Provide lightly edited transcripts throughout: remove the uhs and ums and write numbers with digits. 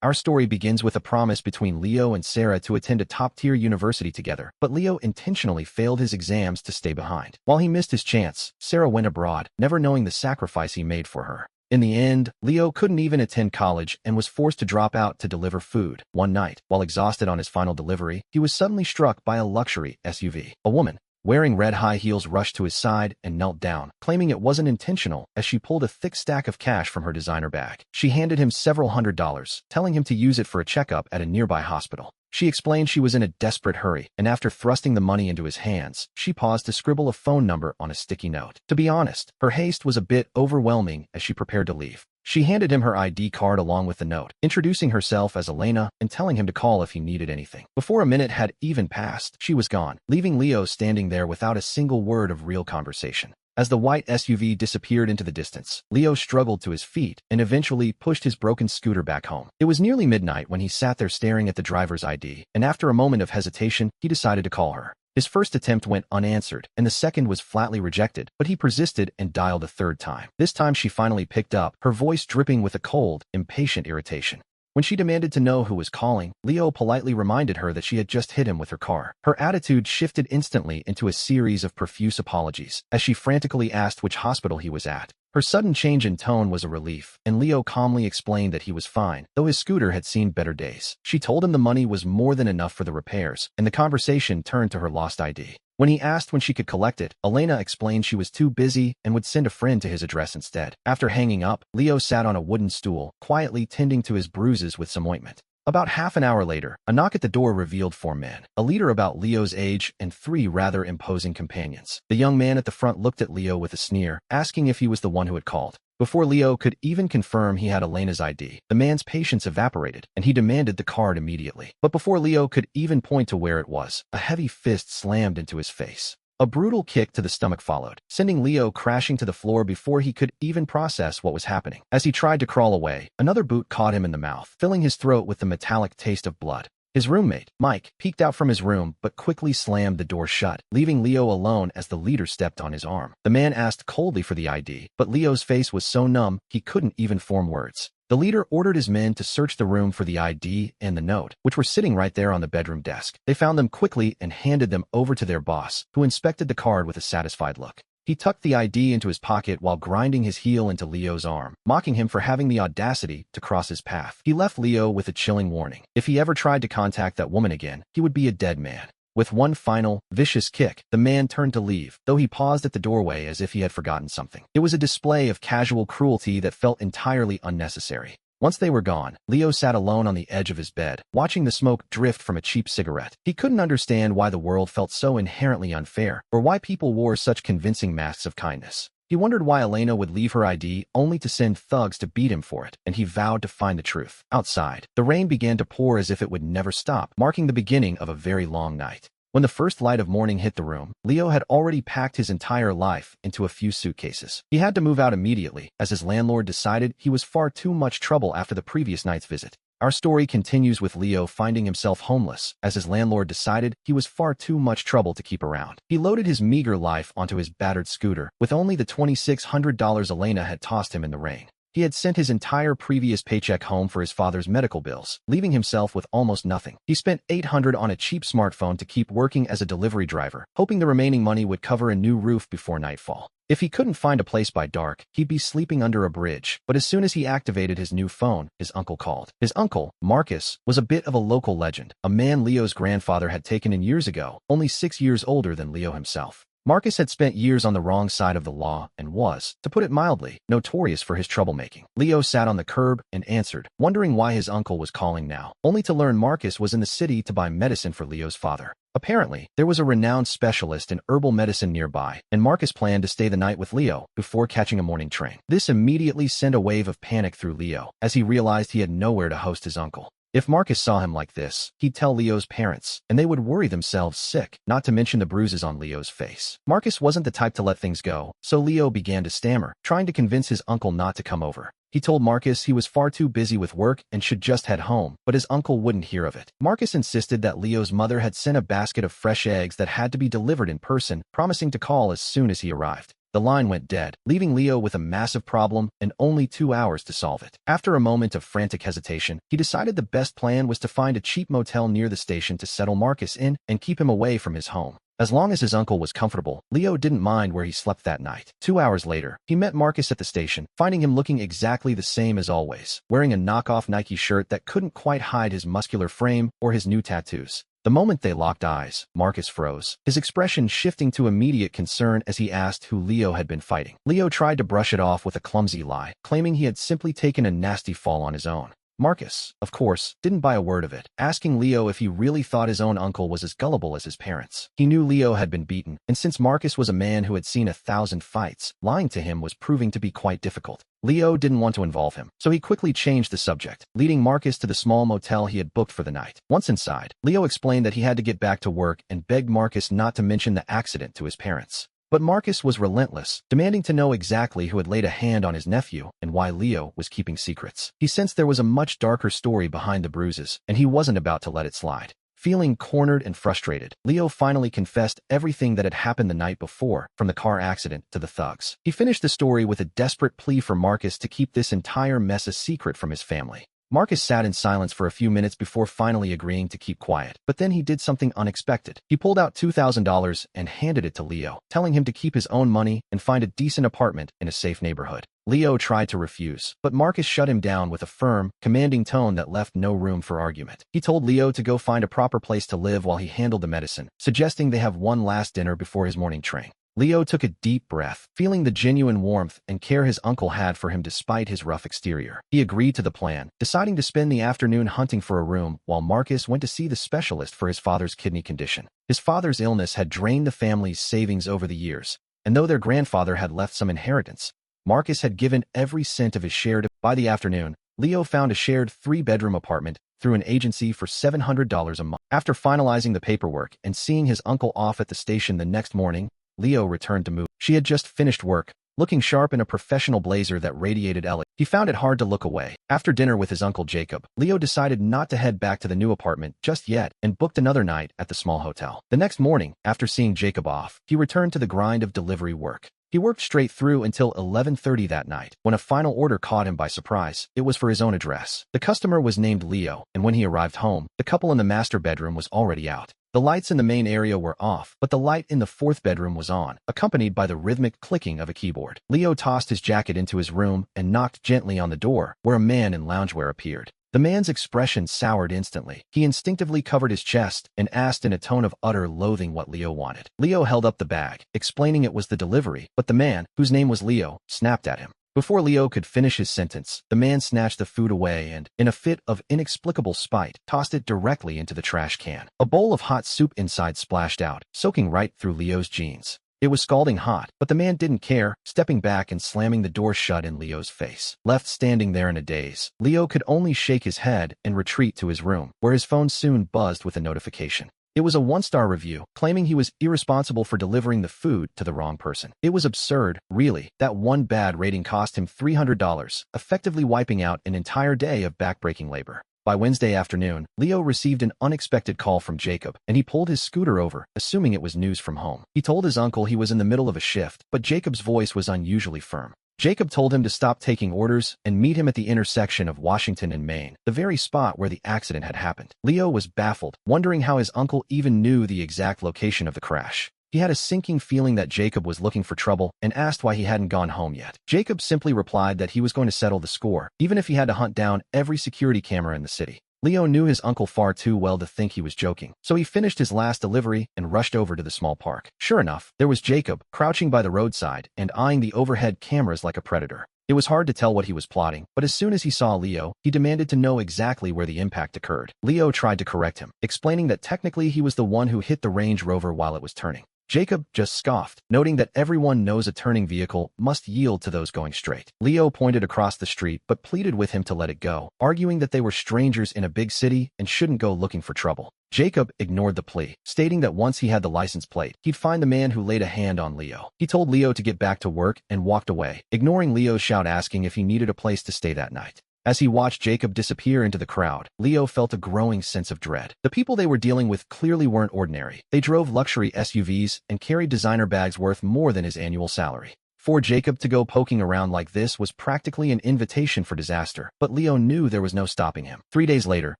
Our story begins with a promise between Leo and Sarah to attend a top-tier university together, but Leo intentionally failed his exams to stay behind. While he missed his chance, Sarah went abroad, never knowing the sacrifice he made for her. In the end, Leo couldn't even attend college and was forced to drop out to deliver food. One night, while exhausted on his final delivery, he was suddenly struck by a luxury SUV. A woman, wearing red high heels, rushed to his side and knelt down, claiming it wasn't intentional as she pulled a thick stack of cash from her designer bag. She handed him several $100s, telling him to use it for a checkup at a nearby hospital. She explained she was in a desperate hurry, and after thrusting the money into his hands, she paused to scribble a phone number on a sticky note. To be honest, her haste was a bit overwhelming as she prepared to leave. She handed him her ID card along with the note, introducing herself as Elena and telling him to call if he needed anything. Before a minute had even passed, she was gone, leaving Leo standing there without a single word of real conversation. As the white SUV disappeared into the distance, Leo struggled to his feet and eventually pushed his broken scooter back home. It was nearly midnight when he sat there staring at the driver's ID, and after a moment of hesitation, he decided to call her. His first attempt went unanswered, and the second was flatly rejected, but he persisted and dialed a third time. This time she finally picked up, her voice dripping with a cold, impatient irritation. When she demanded to know who was calling, Leo politely reminded her that she had just hit him with her car. Her attitude shifted instantly into a series of profuse apologies, as she frantically asked which hospital he was at. Her sudden change in tone was a relief, and Leo calmly explained that he was fine, though his scooter had seen better days. She told him the money was more than enough for the repairs, and the conversation turned to her lost ID. When he asked when she could collect it, Elena explained she was too busy and would send a friend to his address instead. After hanging up, Leo sat on a wooden stool, quietly tending to his bruises with some ointment. About half an hour later, a knock at the door revealed 4 men, a leader about Leo's age and 3 rather imposing companions. The young man at the front looked at Leo with a sneer, asking if he was the one who had called. Before Leo could even confirm he had Elena's ID, the man's patience evaporated, and he demanded the card immediately. But before Leo could even point to where it was, a heavy fist slammed into his face. A brutal kick to the stomach followed, sending Leo crashing to the floor before he could even process what was happening. As he tried to crawl away, another boot caught him in the mouth, filling his throat with the metallic taste of blood. His roommate, Mike, peeked out from his room but quickly slammed the door shut, leaving Leo alone as the leader stepped on his arm. The man asked coldly for the ID, but Leo's face was so numb he couldn't even form words. The leader ordered his men to search the room for the ID and the note, which were sitting right there on the bedroom desk. They found them quickly and handed them over to their boss, who inspected the card with a satisfied look. He tucked the ID into his pocket while grinding his heel into Leo's arm, mocking him for having the audacity to cross his path. He left Leo with a chilling warning. If he ever tried to contact that woman again, he would be a dead man. With one final, vicious kick, the man turned to leave, though he paused at the doorway as if he had forgotten something. It was a display of casual cruelty that felt entirely unnecessary. Once they were gone, Leo sat alone on the edge of his bed, watching the smoke drift from a cheap cigarette. He couldn't understand why the world felt so inherently unfair, or why people wore such convincing masks of kindness. He wondered why Elena would leave her ID only to send thugs to beat him for it, and he vowed to find the truth. Outside, the rain began to pour as if it would never stop, marking the beginning of a very long night. When the first light of morning hit the room, Leo had already packed his entire life into a few suitcases. He had to move out immediately, as his landlord decided he was far too much trouble after the previous night's visit. Our story continues with Leo finding himself homeless, as his landlord decided he was far too much trouble to keep around. He loaded his meager life onto his battered scooter, with only the $2,600 Elena had tossed him in the rain. He had sent his entire previous paycheck home for his father's medical bills, leaving himself with almost nothing. He spent $800 on a cheap smartphone to keep working as a delivery driver, hoping the remaining money would cover a new roof before nightfall. If he couldn't find a place by dark, he'd be sleeping under a bridge. But as soon as he activated his new phone, his uncle called. His uncle, Marcus, was a bit of a local legend, a man Leo's grandfather had taken in years ago, only 6 years older than Leo himself. Marcus had spent years on the wrong side of the law and was, to put it mildly, notorious for his troublemaking. Leo sat on the curb and answered, wondering why his uncle was calling now, only to learn Marcus was in the city to buy medicine for Leo's father. Apparently, there was a renowned specialist in herbal medicine nearby, and Marcus planned to stay the night with Leo before catching a morning train. This immediately sent a wave of panic through Leo, as he realized he had nowhere to host his uncle. If Marcus saw him like this, he'd tell Leo's parents, and they would worry themselves sick, not to mention the bruises on Leo's face. Marcus wasn't the type to let things go, so Leo began to stammer, trying to convince his uncle not to come over. He told Marcus he was far too busy with work and should just head home, but his uncle wouldn't hear of it. Marcus insisted that Leo's mother had sent a basket of fresh eggs that had to be delivered in person, promising to call as soon as he arrived. The line went dead, leaving Leo with a massive problem and only 2 hours to solve it. After a moment of frantic hesitation, he decided the best plan was to find a cheap motel near the station to settle Marcus in and keep him away from his home. As long as his uncle was comfortable, Leo didn't mind where he slept that night. 2 hours later, he met Marcus at the station, finding him looking exactly the same as always, wearing a knockoff Nike shirt that couldn't quite hide his muscular frame or his new tattoos. The moment they locked eyes, Marcus froze, his expression shifting to immediate concern as he asked who Leo had been fighting. Leo tried to brush it off with a clumsy lie, claiming he had simply taken a nasty fall on his own. Marcus, of course, didn't buy a word of it, asking Leo if he really thought his own uncle was as gullible as his parents. He knew Leo had been beaten, and since Marcus was a man who had seen 1,000 fights, lying to him was proving to be quite difficult. Leo didn't want to involve him, so he quickly changed the subject, leading Marcus to the small motel he had booked for the night. Once inside, Leo explained that he had to get back to work and begged Marcus not to mention the accident to his parents. But Marcus was relentless, demanding to know exactly who had laid a hand on his nephew and why Leo was keeping secrets. He sensed there was a much darker story behind the bruises, and he wasn't about to let it slide. Feeling cornered and frustrated, Leo finally confessed everything that had happened the night before, from the car accident to the thugs. He finished the story with a desperate plea for Marcus to keep this entire mess a secret from his family. Marcus sat in silence for a few minutes before finally agreeing to keep quiet, but then he did something unexpected. He pulled out $2,000 and handed it to Leo, telling him to keep his own money and find a decent apartment in a safe neighborhood. Leo tried to refuse, but Marcus shut him down with a firm, commanding tone that left no room for argument. He told Leo to go find a proper place to live while he handled the medicine, suggesting they have one last dinner before his morning train. Leo took a deep breath, feeling the genuine warmth and care his uncle had for him despite his rough exterior. He agreed to the plan, deciding to spend the afternoon hunting for a room while Marcus went to see the specialist for his father's kidney condition. His father's illness had drained the family's savings over the years, and though their grandfather had left some inheritance, Marcus had given every cent of his share to. By the afternoon, Leo found a shared 3-bedroom apartment through an agency for $700 a month. After finalizing the paperwork and seeing his uncle off at the station the next morning, Leo returned to move. She had just finished work, looking sharp in a professional blazer that radiated elegance. He found it hard to look away. After dinner with his uncle Jacob, Leo decided not to head back to the new apartment just yet and booked another night at the small hotel. The next morning, after seeing Jacob off, he returned to the grind of delivery work. He worked straight through until 11:30 that night, when a final order caught him by surprise. It was for his own address. The customer was named Leo, and when he arrived home, the couple in the master bedroom was already out. The lights in the main area were off, but the light in the 4th bedroom was on, accompanied by the rhythmic clicking of a keyboard. Leo tossed his jacket into his room and knocked gently on the door, where a man in loungewear appeared. The man's expression soured instantly. He instinctively covered his chest and asked in a tone of utter loathing what Leo wanted. Leo held up the bag, explaining it was the delivery, but the man, whose name was Leo, snapped at him. Before Leo could finish his sentence, the man snatched the food away and, in a fit of inexplicable spite, tossed it directly into the trash can. A bowl of hot soup inside splashed out, soaking right through Leo's jeans. It was scalding hot, but the man didn't care, stepping back and slamming the door shut in Leo's face. Left standing there in a daze, Leo could only shake his head and retreat to his room, where his phone soon buzzed with a notification. It was a 1-star review, claiming he was irresponsible for delivering the food to the wrong person. It was absurd, really. That one bad rating cost him $300, effectively wiping out an entire day of backbreaking labor. By Wednesday afternoon, Leo received an unexpected call from Jacob, and he pulled his scooter over, assuming it was news from home. He told his uncle he was in the middle of a shift, but Jacob's voice was unusually firm. Jacob told him to stop taking orders and meet him at the intersection of Washington and Main, the very spot where the accident had happened. Leo was baffled, wondering how his uncle even knew the exact location of the crash. He had a sinking feeling that Jacob was looking for trouble and asked why he hadn't gone home yet. Jacob simply replied that he was going to settle the score, even if he had to hunt down every security camera in the city. Leo knew his uncle far too well to think he was joking, so he finished his last delivery and rushed over to the small park. Sure enough, there was Jacob, crouching by the roadside and eyeing the overhead cameras like a predator. It was hard to tell what he was plotting, but as soon as he saw Leo, he demanded to know exactly where the impact occurred. Leo tried to correct him, explaining that technically he was the one who hit the Range Rover while it was turning. Jacob just scoffed, noting that everyone knows a turning vehicle must yield to those going straight. Leo pointed across the street but pleaded with him to let it go, arguing that they were strangers in a big city and shouldn't go looking for trouble. Jacob ignored the plea, stating that once he had the license plate, he'd find the man who laid a hand on Leo. He told Leo to get back to work and walked away, ignoring Leo's shout asking if he needed a place to stay that night. As he watched Jacob disappear into the crowd, Leo felt a growing sense of dread. The people they were dealing with clearly weren't ordinary. They drove luxury SUVs and carried designer bags worth more than his annual salary. For Jacob to go poking around like this was practically an invitation for disaster, but Leo knew there was no stopping him. 3 days later,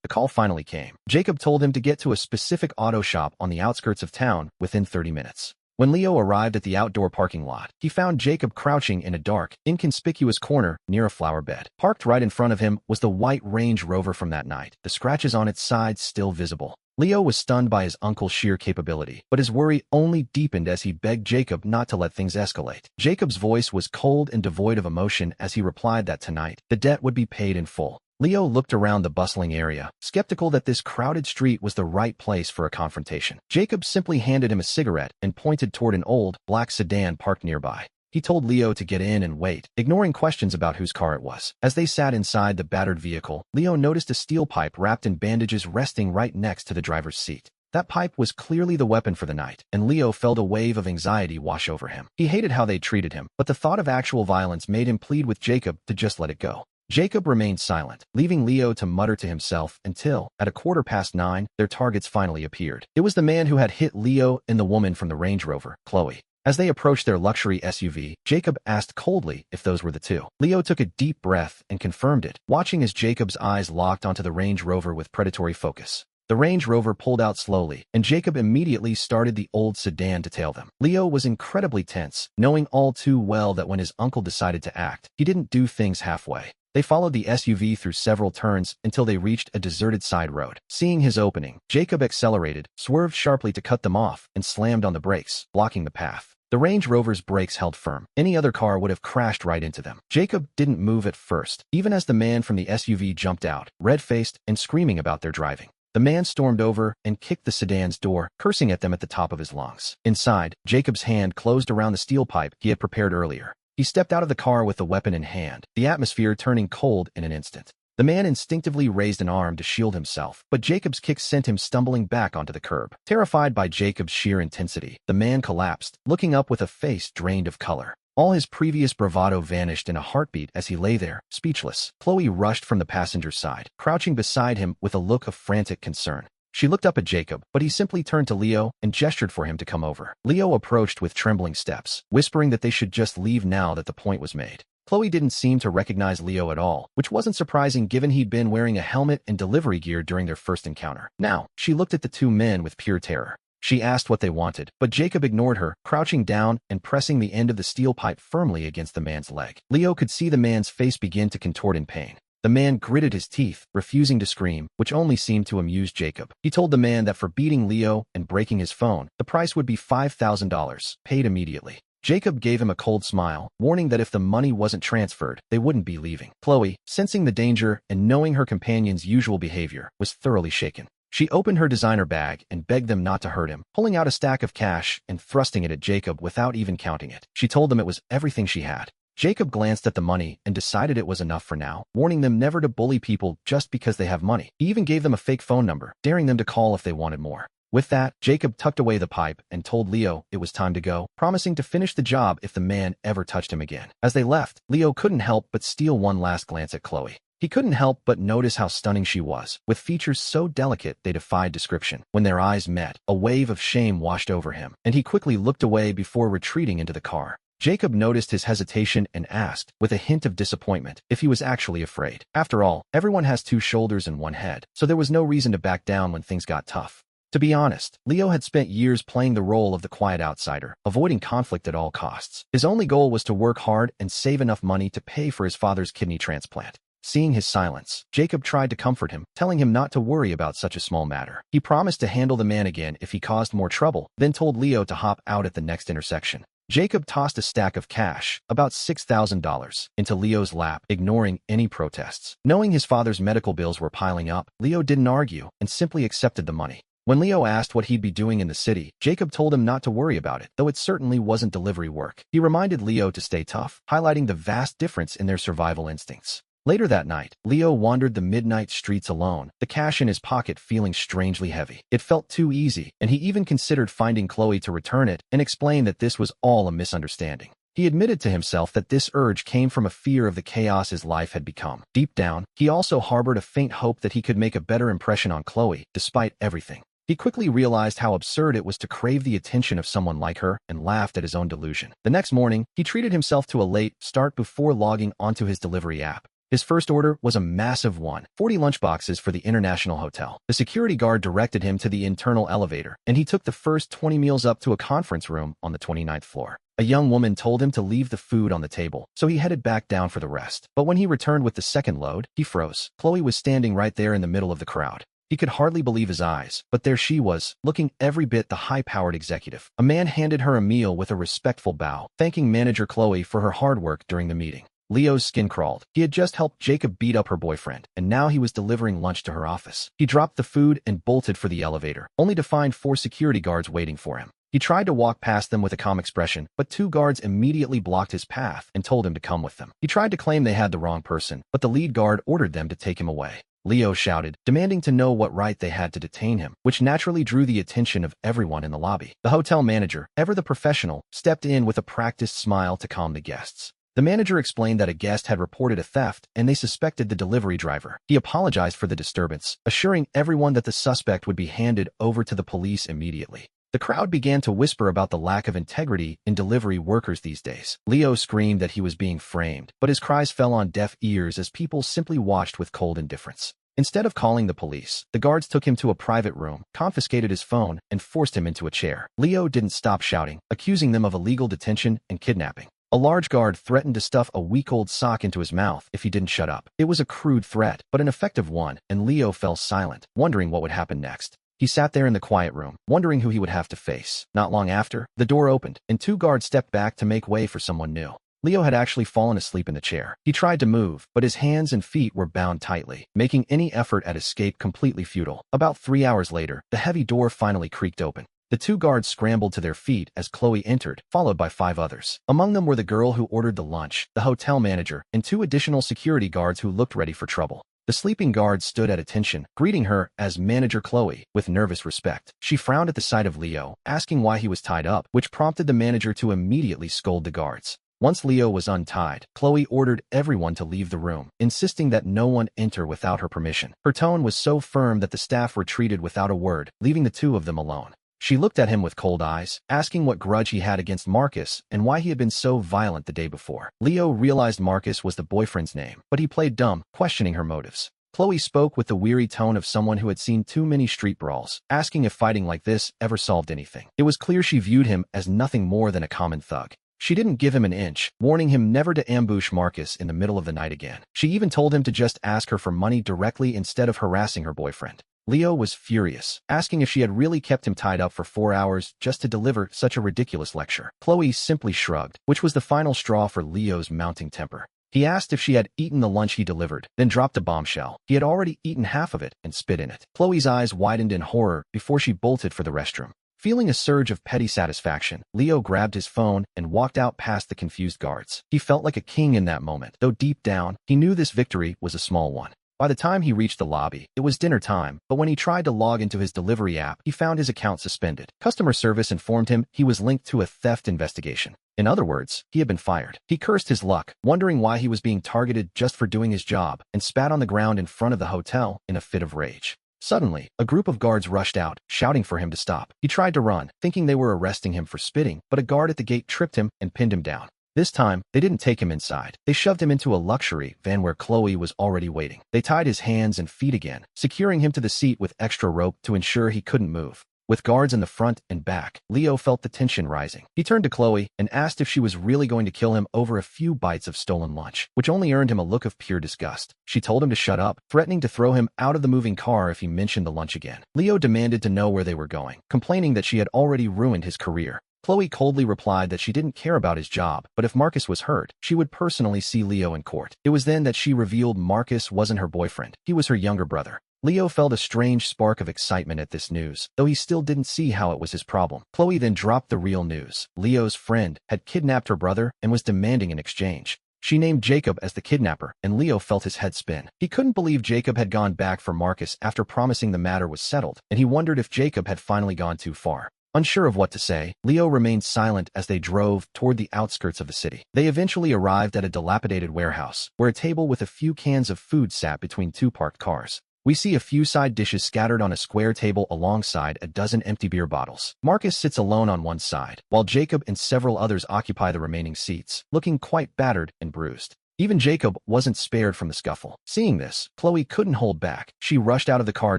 the call finally came. Jacob told him to get to a specific auto shop on the outskirts of town within 30 minutes. When Leo arrived at the outdoor parking lot, he found Jacob crouching in a dark, inconspicuous corner near a flower bed. Parked right in front of him was the white Range Rover from that night, the scratches on its sides still visible. Leo was stunned by his uncle's sheer capability, but his worry only deepened as he begged Jacob not to let things escalate. Jacob's voice was cold and devoid of emotion as he replied that tonight, the debt would be paid in full. Leo looked around the bustling area, skeptical that this crowded street was the right place for a confrontation. Jacob simply handed him a cigarette and pointed toward an old, black sedan parked nearby. He told Leo to get in and wait, ignoring questions about whose car it was. As they sat inside the battered vehicle, Leo noticed a steel pipe wrapped in bandages resting right next to the driver's seat. That pipe was clearly the weapon for the night, and Leo felt a wave of anxiety wash over him. He hated how they treated him, but the thought of actual violence made him plead with Jacob to just let it go. Jacob remained silent, leaving Leo to mutter to himself until, at 9:15, their targets finally appeared. It was the man who had hit Leo and the woman from the Range Rover, Chloe. As they approached their luxury SUV, Jacob asked coldly if those were the two. Leo took a deep breath and confirmed it, watching as Jacob's eyes locked onto the Range Rover with predatory focus. The Range Rover pulled out slowly, and Jacob immediately started the old sedan to tail them. Leo was incredibly tense, knowing all too well that when his uncle decided to act, he didn't do things halfway. They followed the SUV through several turns until they reached a deserted side road. Seeing his opening, Jacob accelerated, swerved sharply to cut them off, and slammed on the brakes, blocking the path. The Range Rover's brakes held firm. Any other car would have crashed right into them. Jacob didn't move at first, even as the man from the SUV jumped out, red-faced and screaming about their driving. The man stormed over and kicked the sedan's door, cursing at them at the top of his lungs. Inside, Jacob's hand closed around the steel pipe he had prepared earlier. He stepped out of the car with the weapon in hand, the atmosphere turning cold in an instant. The man instinctively raised an arm to shield himself, but Jacob's kick sent him stumbling back onto the curb. Terrified by Jacob's sheer intensity, the man collapsed, looking up with a face drained of color. All his previous bravado vanished in a heartbeat as he lay there, speechless. Chloe rushed from the passenger's side, crouching beside him with a look of frantic concern. She looked up at Jacob, but he simply turned to Leo and gestured for him to come over. Leo approached with trembling steps, whispering that they should just leave now that the point was made. Chloe didn't seem to recognize Leo at all, which wasn't surprising given he'd been wearing a helmet and delivery gear during their first encounter. Now, she looked at the two men with pure terror. She asked what they wanted, but Jacob ignored her, crouching down and pressing the end of the steel pipe firmly against the man's leg. Leo could see the man's face begin to contort in pain. The man gritted his teeth, refusing to scream, which only seemed to amuse Jacob. He told the man that for beating Leo and breaking his phone, the price would be $5,000, paid immediately. Jacob gave him a cold smile, warning that if the money wasn't transferred, they wouldn't be leaving. Chloe, sensing the danger and knowing her companion's usual behavior, was thoroughly shaken. She opened her designer bag and begged them not to hurt him, pulling out a stack of cash and thrusting it at Jacob without even counting it. She told them it was everything she had. Jacob glanced at the money and decided it was enough for now, warning them never to bully people just because they have money. He even gave them a fake phone number, daring them to call if they wanted more. With that, Jacob tucked away the pipe and told Leo it was time to go, promising to finish the job if the man ever touched him again. As they left, Leo couldn't help but steal one last glance at Chloe. He couldn't help but notice how stunning she was, with features so delicate they defied description. When their eyes met, a wave of shame washed over him, and he quickly looked away before retreating into the car. Jacob noticed his hesitation and asked, with a hint of disappointment, if he was actually afraid. After all, everyone has two shoulders and one head, so there was no reason to back down when things got tough. To be honest, Leo had spent years playing the role of the quiet outsider, avoiding conflict at all costs. His only goal was to work hard and save enough money to pay for his father's kidney transplant. Seeing his silence, Jacob tried to comfort him, telling him not to worry about such a small matter. He promised to handle the man again if he caused more trouble, then told Leo to hop out at the next intersection. Jacob tossed a stack of cash, about $6,000, into Leo's lap, ignoring any protests. Knowing his father's medical bills were piling up, Leo didn't argue and simply accepted the money. When Leo asked what he'd be doing in the city, Jacob told him not to worry about it, though it certainly wasn't delivery work. He reminded Leo to stay tough, highlighting the vast difference in their survival instincts. Later that night, Leo wandered the midnight streets alone, the cash in his pocket feeling strangely heavy. It felt too easy, and he even considered finding Chloe to return it and explain that this was all a misunderstanding. He admitted to himself that this urge came from a fear of the chaos his life had become. Deep down, he also harbored a faint hope that he could make a better impression on Chloe, despite everything. He quickly realized how absurd it was to crave the attention of someone like her and laughed at his own delusion. The next morning, he treated himself to a late start before logging onto his delivery app. His first order was a massive 40 lunchboxes for the International Hotel. The security guard directed him to the internal elevator, and he took the first 20 meals up to a conference room on the 29th floor. A young woman told him to leave the food on the table, so he headed back down for the rest. But when he returned with the second load, he froze. Chloe was standing right there in the middle of the crowd. He could hardly believe his eyes, but there she was, looking every bit the high-powered executive. A man handed her a meal with a respectful bow, thanking manager Chloe for her hard work during the meeting. Leo's skin crawled. He had just helped Jacob beat up her boyfriend, and now he was delivering lunch to her office. He dropped the food and bolted for the elevator, only to find 4 security guards waiting for him. He tried to walk past them with a calm expression, but 2 guards immediately blocked his path and told him to come with them. He tried to claim they had the wrong person, but the lead guard ordered them to take him away. Leo shouted, demanding to know what right they had to detain him, which naturally drew the attention of everyone in the lobby. The hotel manager, ever the professional, stepped in with a practiced smile to calm the guests. The manager explained that a guest had reported a theft and they suspected the delivery driver. He apologized for the disturbance, assuring everyone that the suspect would be handed over to the police immediately. The crowd began to whisper about the lack of integrity in delivery workers these days. Leo screamed that he was being framed, but his cries fell on deaf ears as people simply watched with cold indifference. Instead of calling the police, the guards took him to a private room, confiscated his phone, and forced him into a chair. Leo didn't stop shouting, accusing them of illegal detention and kidnapping. A large guard threatened to stuff a week-old sock into his mouth if he didn't shut up. It was a crude threat, but an effective one, and Leo fell silent, wondering what would happen next. He sat there in the quiet room, wondering who he would have to face. Not long after, the door opened, and 2 guards stepped back to make way for someone new. Leo had actually fallen asleep in the chair. He tried to move, but his hands and feet were bound tightly, making any effort at escape completely futile. About 3 hours later, the heavy door finally creaked open. The 2 guards scrambled to their feet as Chloe entered, followed by 5 others. Among them were the girl who ordered the lunch, the hotel manager, and 2 additional security guards who looked ready for trouble. The sleeping guard stood at attention, greeting her as Manager Chloe with nervous respect. She frowned at the sight of Leo, asking why he was tied up, which prompted the manager to immediately scold the guards. Once Leo was untied, Chloe ordered everyone to leave the room, insisting that no one enter without her permission. Her tone was so firm that the staff retreated without a word, leaving the 2 of them alone. She looked at him with cold eyes, asking what grudge he had against Marcus and why he had been so violent the day before. Leo realized Marcus was the boyfriend's name, but he played dumb, questioning her motives. Chloe spoke with the weary tone of someone who had seen too many street brawls, asking if fighting like this ever solved anything. It was clear she viewed him as nothing more than a common thug. She didn't give him an inch, warning him never to ambush Marcus in the middle of the night again. She even told him to just ask her for money directly instead of harassing her boyfriend. Leo was furious, asking if she had really kept him tied up for 4 hours just to deliver such a ridiculous lecture. Chloe simply shrugged, which was the final straw for Leo's mounting temper. He asked if she had eaten the lunch he delivered, then dropped a bombshell. He had already eaten half of it and spit in it. Chloe's eyes widened in horror before she bolted for the restroom. Feeling a surge of petty satisfaction, Leo grabbed his phone and walked out past the confused guards. He felt like a king in that moment, though deep down, he knew this victory was a small one. By the time he reached the lobby, it was dinner time, but when he tried to log into his delivery app, he found his account suspended. Customer service informed him he was linked to a theft investigation. In other words, he had been fired. He cursed his luck, wondering why he was being targeted just for doing his job, and spat on the ground in front of the hotel in a fit of rage. Suddenly, a group of guards rushed out, shouting for him to stop. He tried to run, thinking they were arresting him for spitting, but a guard at the gate tripped him and pinned him down. This time, they didn't take him inside. They shoved him into a luxury van where Chloe was already waiting. They tied his hands and feet again, securing him to the seat with extra rope to ensure he couldn't move. With guards in the front and back, Leo felt the tension rising. He turned to Chloe and asked if she was really going to kill him over a few bites of stolen lunch, which only earned him a look of pure disgust. She told him to shut up, threatening to throw him out of the moving car if he mentioned the lunch again. Leo demanded to know where they were going, complaining that she had already ruined his career. Chloe coldly replied that she didn't care about his job, but if Marcus was hurt, she would personally see Leo in court. It was then that she revealed Marcus wasn't her boyfriend. He was her younger brother. Leo felt a strange spark of excitement at this news, though he still didn't see how it was his problem. Chloe then dropped the real news. Leo's friend had kidnapped her brother and was demanding an exchange. She named Jacob as the kidnapper, and Leo felt his head spin. He couldn't believe Jacob had gone back for Marcus after promising the matter was settled, and he wondered if Jacob had finally gone too far. Unsure of what to say, Leo remained silent as they drove toward the outskirts of the city. They eventually arrived at a dilapidated warehouse, where a table with a few cans of food sat between two parked cars. We see a few side dishes scattered on a square table alongside a dozen empty beer bottles. Marcus sits alone on one side, while Jacob and several others occupy the remaining seats, looking quite battered and bruised. Even Jacob wasn't spared from the scuffle. Seeing this, Chloe couldn't hold back. She rushed out of the car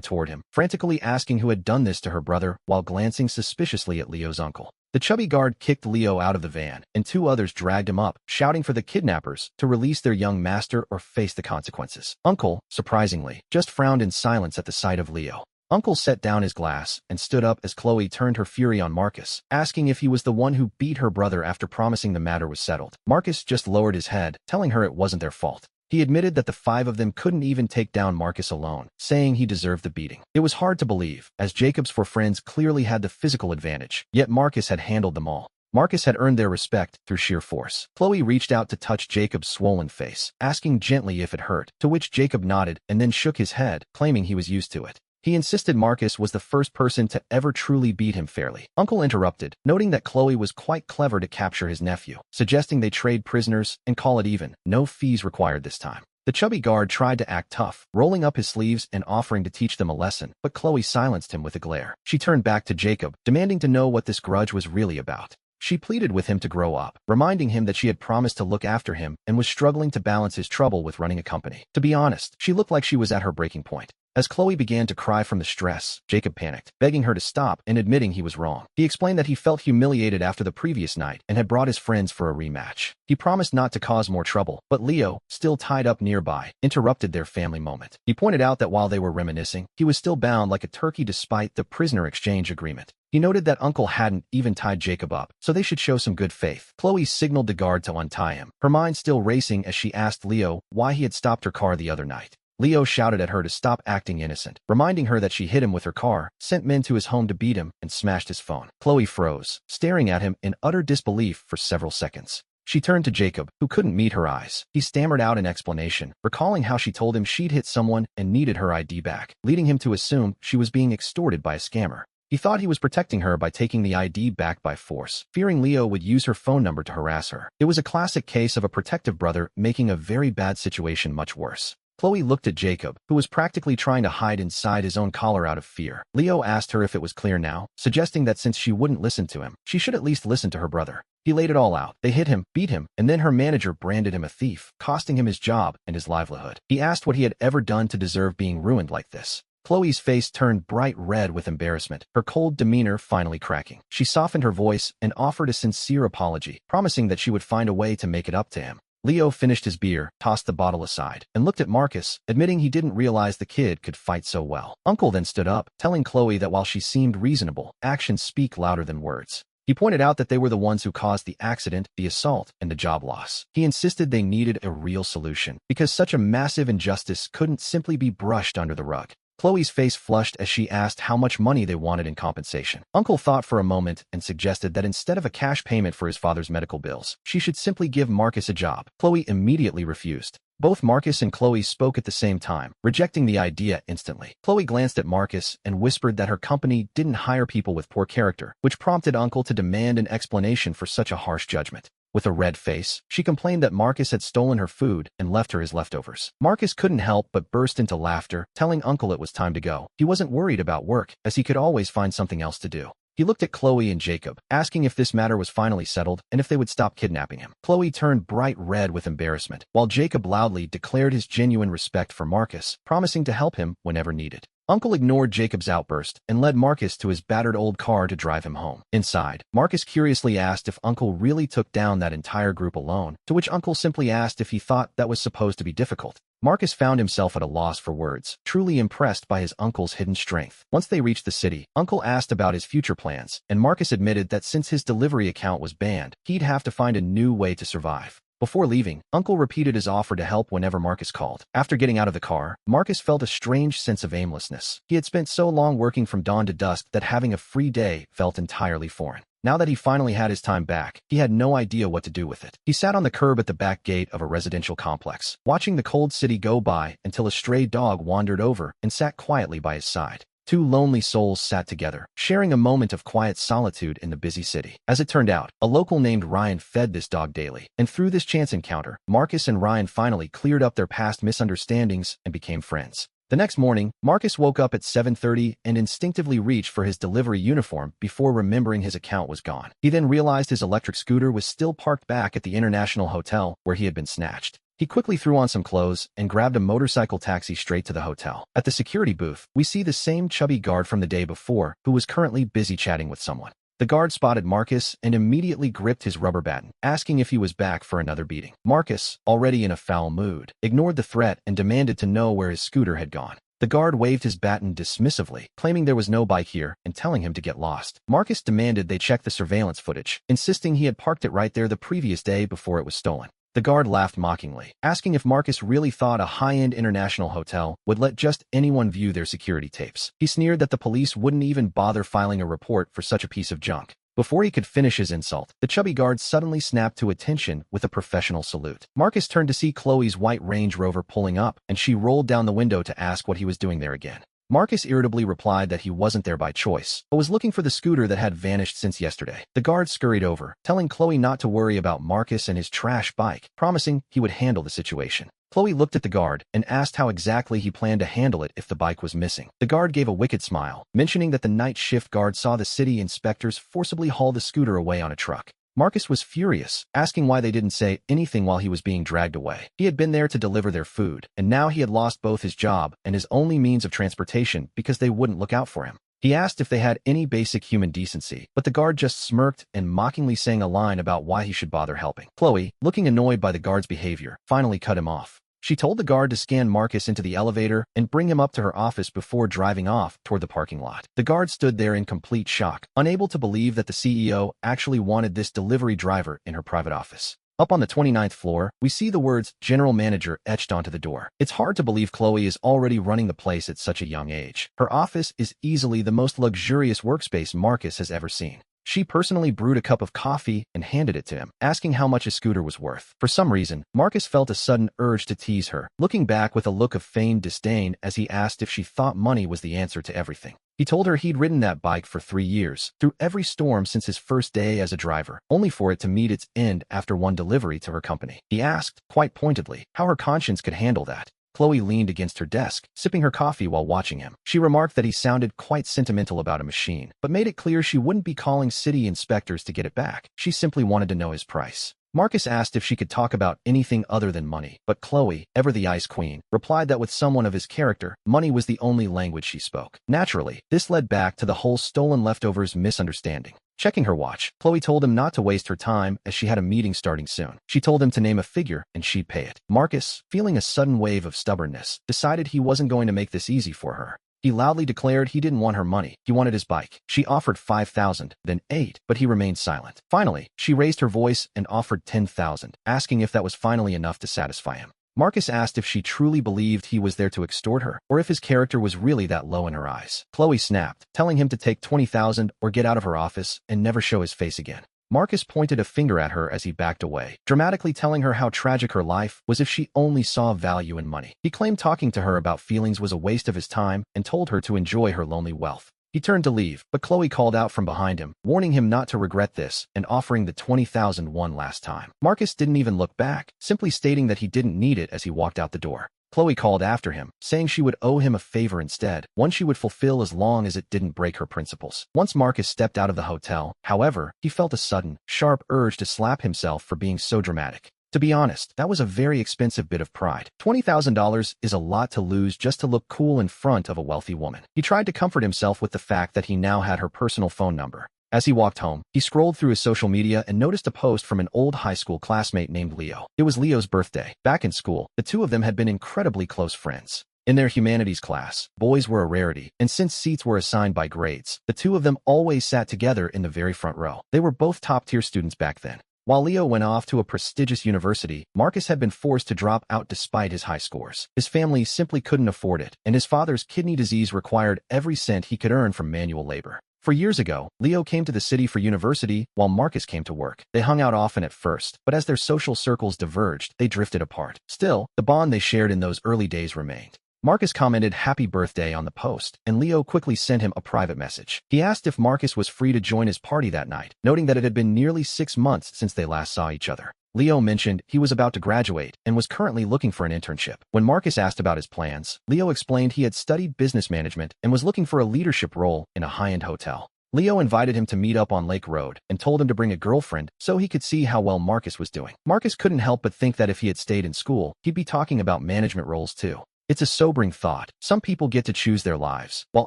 toward him, frantically asking who had done this to her brother while glancing suspiciously at Leo's uncle. The chubby guard kicked Leo out of the van, and two others dragged him up, shouting for the kidnappers to release their young master or face the consequences. Uncle, surprisingly, just frowned in silence at the sight of Leo. Uncle set down his glass and stood up as Chloe turned her fury on Marcus, asking if he was the one who beat her brother after promising the matter was settled. Marcus just lowered his head, telling her it wasn't their fault. He admitted that the five of them couldn't even take down Marcus alone, saying he deserved the beating. It was hard to believe, as Jacob's four friends clearly had the physical advantage, yet Marcus had handled them all. Marcus had earned their respect through sheer force. Chloe reached out to touch Jacob's swollen face, asking gently if it hurt, to which Jacob nodded and then shook his head, claiming he was used to it. He insisted Marcus was the first person to ever truly beat him fairly. Uncle interrupted, noting that Chloe was quite clever to capture his nephew, suggesting they trade prisoners and call it even, no fees required this time. The chubby guard tried to act tough, rolling up his sleeves and offering to teach them a lesson, but Chloe silenced him with a glare. She turned back to Jacob, demanding to know what this grudge was really about. She pleaded with him to grow up, reminding him that she had promised to look after him and was struggling to balance his trouble with running a company. To be honest, she looked like she was at her breaking point. As Chloe began to cry from the stress, Jacob panicked, begging her to stop and admitting he was wrong. He explained that he felt humiliated after the previous night and had brought his friends for a rematch. He promised not to cause more trouble, but Leo, still tied up nearby, interrupted their family moment. He pointed out that while they were reminiscing, he was still bound like a turkey despite the prisoner exchange agreement. He noted that Uncle hadn't even tied Jacob up, so they should show some good faith. Chloe signaled the guard to untie him, her mind still racing as she asked Leo why he had stopped her car the other night. Leo shouted at her to stop acting innocent, reminding her that she hit him with her car, sent men to his home to beat him, and smashed his phone. Chloe froze, staring at him in utter disbelief for several seconds. She turned to Jacob, who couldn't meet her eyes. He stammered out an explanation, recalling how she told him she'd hit someone and needed her ID back, leading him to assume she was being extorted by a scammer. He thought he was protecting her by taking the ID back by force, fearing Leo would use her phone number to harass her. It was a classic case of a protective brother making a very bad situation much worse. Chloe looked at Jacob, who was practically trying to hide inside his own collar out of fear. Leo asked her if it was clear now, suggesting that since she wouldn't listen to him, she should at least listen to her brother. He laid it all out. They hit him, beat him, and then her manager branded him a thief, costing him his job and his livelihood. He asked what he had ever done to deserve being ruined like this. Chloe's face turned bright red with embarrassment, her cold demeanor finally cracking. She softened her voice and offered a sincere apology, promising that she would find a way to make it up to him. Leo finished his beer, tossed the bottle aside, and looked at Marcus, admitting he didn't realize the kid could fight so well. Uncle then stood up, telling Chloe that while she seemed reasonable, actions speak louder than words. He pointed out that they were the ones who caused the accident, the assault, and the job loss. He insisted they needed a real solution, because such a massive injustice couldn't simply be brushed under the rug. Chloe's face flushed as she asked how much money they wanted in compensation. Uncle thought for a moment and suggested that instead of a cash payment for his father's medical bills, she should simply give Marcus a job. Chloe immediately refused. Both Marcus and Chloe spoke at the same time, rejecting the idea instantly. Chloe glanced at Marcus and whispered that her company didn't hire people with poor character, which prompted Uncle to demand an explanation for such a harsh judgment. With a red face, she complained that Marcus had stolen her food and left her his leftovers. Marcus couldn't help but burst into laughter, telling Uncle it was time to go. He wasn't worried about work, as he could always find something else to do. He looked at Chloe and Jacob, asking if this matter was finally settled and if they would stop kidnapping him. Chloe turned bright red with embarrassment, while Jacob loudly declared his genuine respect for Marcus, promising to help him whenever needed. Uncle ignored Jacob's outburst and led Marcus to his battered old car to drive him home. Inside, Marcus curiously asked if Uncle really took down that entire group alone, to which Uncle simply asked if he thought that was supposed to be difficult. Marcus found himself at a loss for words, truly impressed by his uncle's hidden strength. Once they reached the city, Uncle asked about his future plans, and Marcus admitted that since his delivery account was banned, he'd have to find a new way to survive. Before leaving, Uncle repeated his offer to help whenever Marcus called. After getting out of the car, Marcus felt a strange sense of aimlessness. He had spent so long working from dawn to dusk that having a free day felt entirely foreign. Now that he finally had his time back, he had no idea what to do with it. He sat on the curb at the back gate of a residential complex, watching the cold city go by until a stray dog wandered over and sat quietly by his side. Two lonely souls sat together, sharing a moment of quiet solitude in the busy city. As it turned out, a local named Ryan fed this dog daily, and through this chance encounter, Marcus and Ryan finally cleared up their past misunderstandings and became friends. The next morning, Marcus woke up at 7:30 and instinctively reached for his delivery uniform before remembering his account was gone. He then realized his electric scooter was still parked back at the International Hotel where he had been snatched. He quickly threw on some clothes and grabbed a motorcycle taxi straight to the hotel. At the security booth, we see the same chubby guard from the day before who was currently busy chatting with someone. The guard spotted Marcus and immediately gripped his rubber baton, asking if he was back for another beating. Marcus, already in a foul mood, ignored the threat and demanded to know where his scooter had gone. The guard waved his baton dismissively, claiming there was no bike here and telling him to get lost. Marcus demanded they check the surveillance footage, insisting he had parked it right there the previous day before it was stolen. The guard laughed mockingly, asking if Marcus really thought a high-end international hotel would let just anyone view their security tapes. He sneered that the police wouldn't even bother filing a report for such a piece of junk. Before he could finish his insult, the chubby guard suddenly snapped to attention with a professional salute. Marcus turned to see Chloe's white Range Rover pulling up, and she rolled down the window to ask what he was doing there again. Marcus irritably replied that he wasn't there by choice, but was looking for the scooter that had vanished since yesterday. The guard scurried over, telling Chloe not to worry about Marcus and his trash bike, promising he would handle the situation. Chloe looked at the guard and asked how exactly he planned to handle it if the bike was missing. The guard gave a wicked smile, mentioning that the night shift guard saw the city inspectors forcibly haul the scooter away on a truck. Marcus was furious, asking why they didn't say anything while he was being dragged away. He had been there to deliver their food, and now he had lost both his job and his only means of transportation because they wouldn't look out for him. He asked if they had any basic human decency, but the guard just smirked and mockingly sang a line about why he should bother helping. Chloe, looking annoyed by the guard's behavior, finally cut him off. She told the guard to scan Marcus into the elevator and bring him up to her office before driving off toward the parking lot. The guard stood there in complete shock, unable to believe that the CEO actually wanted this delivery driver in her private office. Up on the 29th floor, we see the words General Manager etched onto the door. It's hard to believe Chloe is already running the place at such a young age. Her office is easily the most luxurious workspace Marcus has ever seen. She personally brewed a cup of coffee and handed it to him, asking how much his scooter was worth. For some reason, Marcus felt a sudden urge to tease her, looking back with a look of feigned disdain as he asked if she thought money was the answer to everything. He told her he'd ridden that bike for 3 years, through every storm since his first day as a driver, only for it to meet its end after one delivery to her company. He asked, quite pointedly, how her conscience could handle that. Chloe leaned against her desk, sipping her coffee while watching him. She remarked that he sounded quite sentimental about a machine, but made it clear she wouldn't be calling city inspectors to get it back. She simply wanted to know his price. Marcus asked if she could talk about anything other than money, but Chloe, ever the ice queen, replied that with someone of his character, money was the only language she spoke. Naturally, this led back to the whole stolen leftovers misunderstanding. Checking her watch, Chloe told him not to waste her time as she had a meeting starting soon. She told him to name a figure and she'd pay it. Marcus, feeling a sudden wave of stubbornness, decided he wasn't going to make this easy for her. He loudly declared he didn't want her money, he wanted his bike. She offered $5,000, then $8,000, but he remained silent. Finally, she raised her voice and offered $10,000, asking if that was finally enough to satisfy him. Marcus asked if she truly believed he was there to extort her, or if his character was really that low in her eyes. Chloe snapped, telling him to take $20,000 or get out of her office and never show his face again. Marcus pointed a finger at her as he backed away, dramatically telling her how tragic her life was if she only saw value in money. He claimed talking to her about feelings was a waste of his time and told her to enjoy her lonely wealth. He turned to leave, but Chloe called out from behind him, warning him not to regret this and offering the $20,000 one last time. Marcus didn't even look back, simply stating that he didn't need it as he walked out the door. Chloe called after him, saying she would owe him a favor instead, one she would fulfill as long as it didn't break her principles. Once Marcus stepped out of the hotel, however, he felt a sudden, sharp urge to slap himself for being so dramatic. To be honest, that was a very expensive bit of pride. $20,000 is a lot to lose just to look cool in front of a wealthy woman. He tried to comfort himself with the fact that he now had her personal phone number. As he walked home, he scrolled through his social media and noticed a post from an old high school classmate named Leo. It was Leo's birthday. Back in school, the two of them had been incredibly close friends. In their humanities class, boys were a rarity, and since seats were assigned by grades, the two of them always sat together in the very front row. They were both top-tier students back then. While Leo went off to a prestigious university, Marcus had been forced to drop out despite his high scores. His family simply couldn't afford it, and his father's kidney disease required every cent he could earn from manual labor. 4 years ago, Leo came to the city for university while Marcus came to work. They hung out often at first, but as their social circles diverged, they drifted apart. Still, the bond they shared in those early days remained. Marcus commented happy birthday on the post, and Leo quickly sent him a private message. He asked if Marcus was free to join his party that night, noting that it had been nearly 6 months since they last saw each other. Leo mentioned he was about to graduate and was currently looking for an internship. When Marcus asked about his plans, Leo explained he had studied business management and was looking for a leadership role in a high-end hotel. Leo invited him to meet up on Lake Road and told him to bring a girlfriend so he could see how well Marcus was doing. Marcus couldn't help but think that if he had stayed in school, he'd be talking about management roles too. It's a sobering thought. Some people get to choose their lives, while